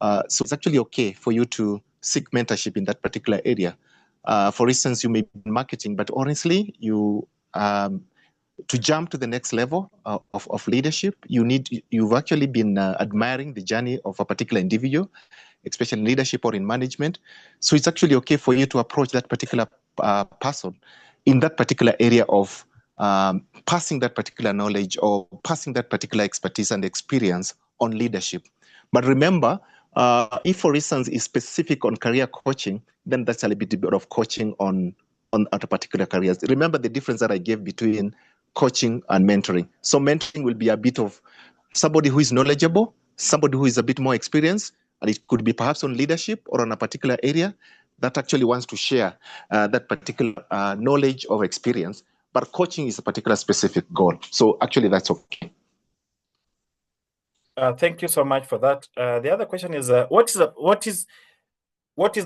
So it's actually okay for you to seek mentorship in that particular area. For instance, you may be in marketing, but honestly, you to jump to the next level of leadership, you've actually been admiring the journey of a particular individual, especially in leadership or in management. So it's actually okay for you to approach that particular person in that particular area of passing that particular knowledge or passing that particular expertise and experience on leadership. But remember, if, for instance, is specific on career coaching, then that's a little bit of coaching on other particular careers. Remember the difference that I gave between coaching and mentoring. So mentoring will be a bit of somebody who is knowledgeable, somebody who is a bit more experienced, and it could be perhaps on leadership or on a particular area that actually wants to share that particular knowledge or experience. But coaching is a particular specific goal. So actually that's okay. Thank you so much for that. The other question is, what is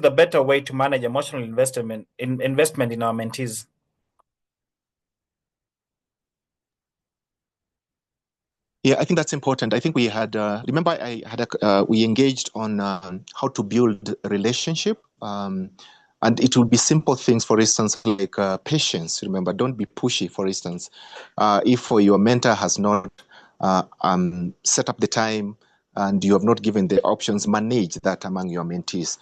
the better way to manage emotional investment in our mentees? Yeah, I think that's important. I think we had, remember, we engaged on how to build a relationship. And it will be simple things, for instance, like patience. Remember, don't be pushy, for instance. If your mentor has not set up the time and you have not given the options, manage that among your mentees.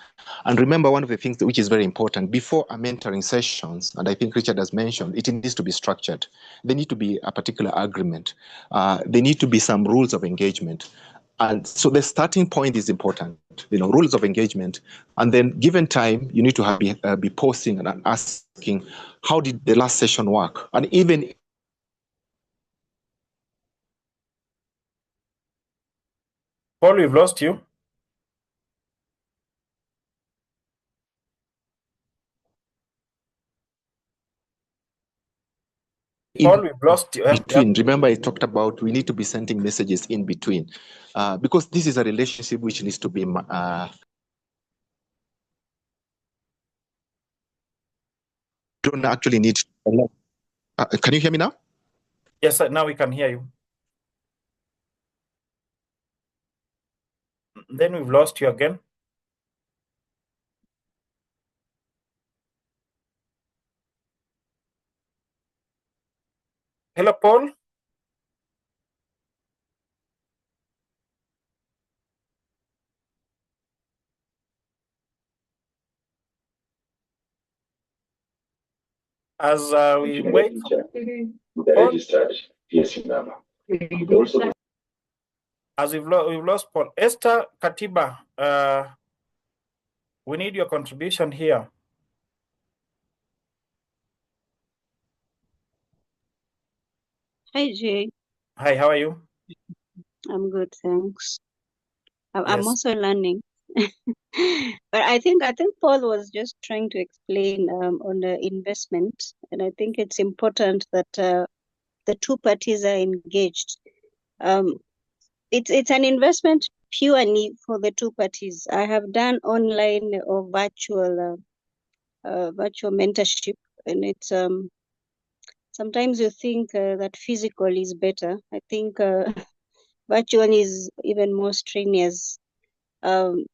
And remember, one of the things which is very important, before a mentoring sessions, and I think Richard has mentioned, it needs to be structured. There need to be a particular agreement. There need to be some rules of engagement. And so the starting point is important, rules of engagement. And then given time, you need to be posting and asking, how did the last session work? And even Paul, we've lost you. Paul, we've lost you. Between. Yep. Remember, I talked about we need to be sending messages in between, because this is a relationship which needs to be. Don't actually need. Can you hear me now? Yes, sir, now we can hear you. Then we've lost you again. Hello, Paul. As we wait for Paul, as we've lost Paul. Esther Katiba, we need your contribution here. Hi, Jay. Hi, how are you? I'm good, thanks. I'm Yes. also learning. But I think Paul was just trying to explain on the investment, and I think it's important that the two parties are engaged. It's an investment purely for the two parties. I have done online or virtual mentorship, and it's sometimes you think that physical is better. I think virtual is even more strenuous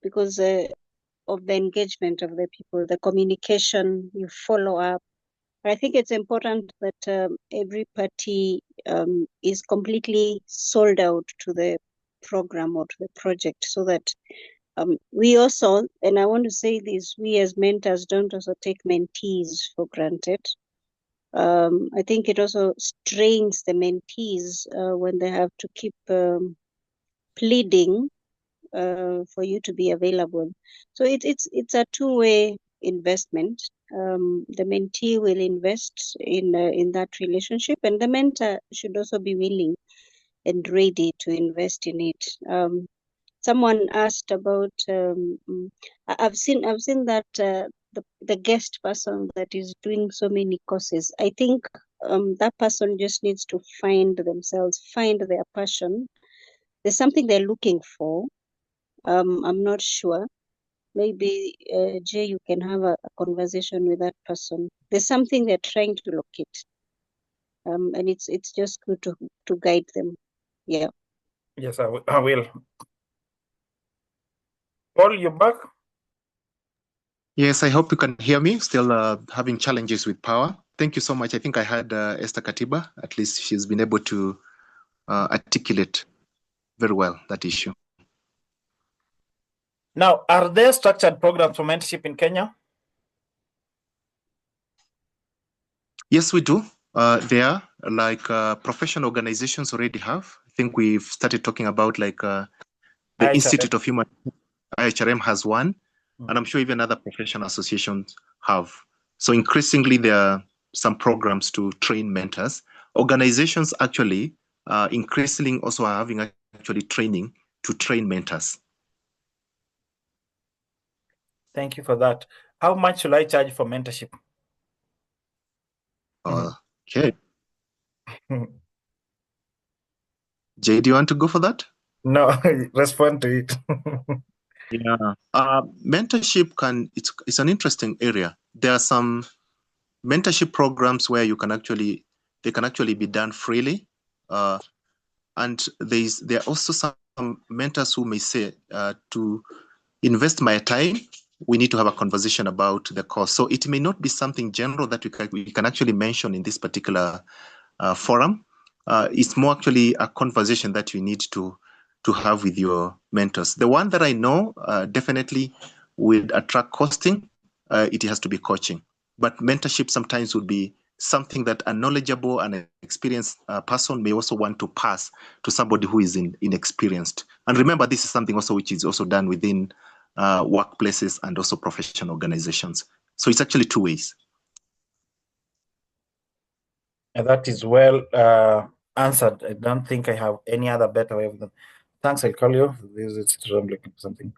because of the engagement of the people, the communication, you follow up. I think it's important that every party is completely sold out to the program or to the project, so that we also, and I want to say this, we as mentors don't also take mentees for granted. I think it also strains the mentees when they have to keep pleading for you to be available. So it's a two-way investment. The mentee will invest in that relationship, and the mentor should also be willing and ready to invest in it. Someone asked about. I've seen that the guest person that is doing so many courses. I think that person just needs to find themselves, find their passion, there's something they're looking for. I'm not sure. Maybe Jay, you can have a conversation with that person. There's something they're trying to locate, and it's just good to guide them. Yeah. Yes, I will. Paul, you back? Yes, I hope you can hear me. Still having challenges with power. Thank you so much. I think I had Esther Katiba. At least she's been able to articulate very well that issue. Now, are there structured programs for mentorship in Kenya? Yes, we do. There are like professional organizations already have. I think we've started talking about like the IHRM. Institute of Human. IHRM has one, and I'm sure even other professional associations have. So increasingly, there are some programs to train mentors. Organizations actually increasingly also are having actually training to train mentors. Thank you for that. How much should I charge for mentorship? Okay. Jay, do you want to go for that? No, respond to it. Yeah. Mentorship it's an interesting area. There are some mentorship programs where they can actually be done freely. And there are also some mentors who may say to invest my time, we need to have a conversation about the cost. So it may not be something general that we can actually mention in this particular forum. It's more actually a conversation that you need to have with your mentors. The one that I know definitely would attract costing, it has to be coaching. But mentorship sometimes would be something that a knowledgeable and experienced person may also want to pass to somebody who is inexperienced. And remember, this is something also which is also done within workplaces and also professional organizations. So it's actually two ways. And that is well answered. I don't think I have any other better way of that. Thanks, I'll call you. This is looking for something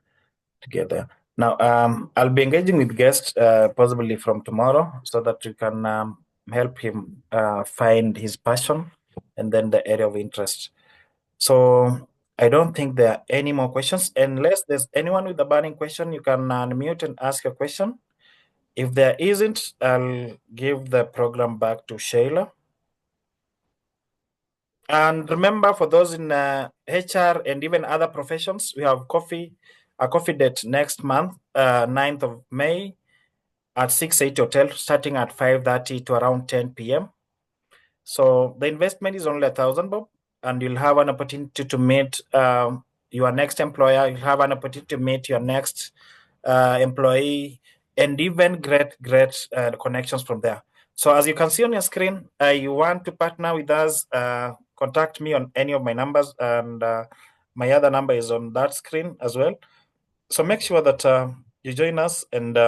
together. Now, I'll be engaging with guests possibly from tomorrow so that we can help him find his passion and then the area of interest. So I don't think there are any more questions. Unless there's anyone with a burning question, you can unmute and ask your question. If there isn't, I'll give the program back to Sheila. And remember, for those in HR and even other professions, we have a coffee date next month, 9th of May at 680 Hotel, starting at 5:30 to around 10 p.m. So the investment is only 1,000 bob, and you'll have an opportunity to meet your next employer. You'll have an opportunity to meet your next employee, and even great connections from there. So as you can see on your screen, you want to partner with us, contact me on any of my numbers, and my other number is on that screen as well. So make sure that you join us, and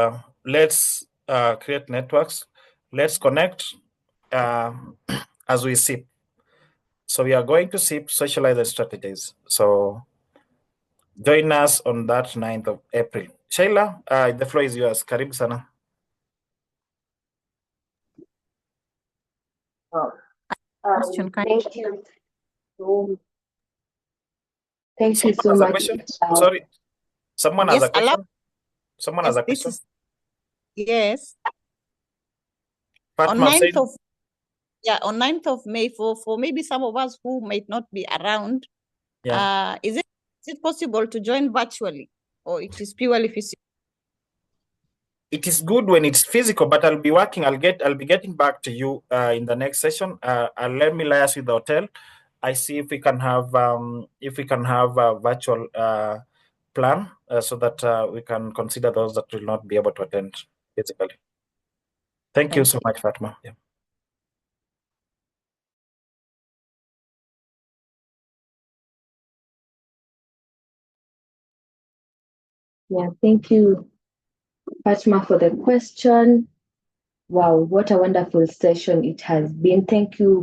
let's create networks. Let's connect as we sip. So we are going to sip, socialize, and strategize. So join us on that 9th of April. Sheila, the floor is yours. Karibu sana. Thank you. Thank you so much. Sorry, someone has a question. Someone has a question. Yes. Fatma on 9th of May, for maybe some of us who might not be around, is it possible to join virtually, or it is purely physical? It is good when it's physical, but I'll be working. I'll be getting back to you in the next session. Let me liaise with the hotel. I see if we can have a virtual plan so that we can consider those that will not be able to attend physically. Thank you so much, Fatma. Yeah. Yeah, thank you, Fatma, for the question. Wow, what a wonderful session it has been. Thank you.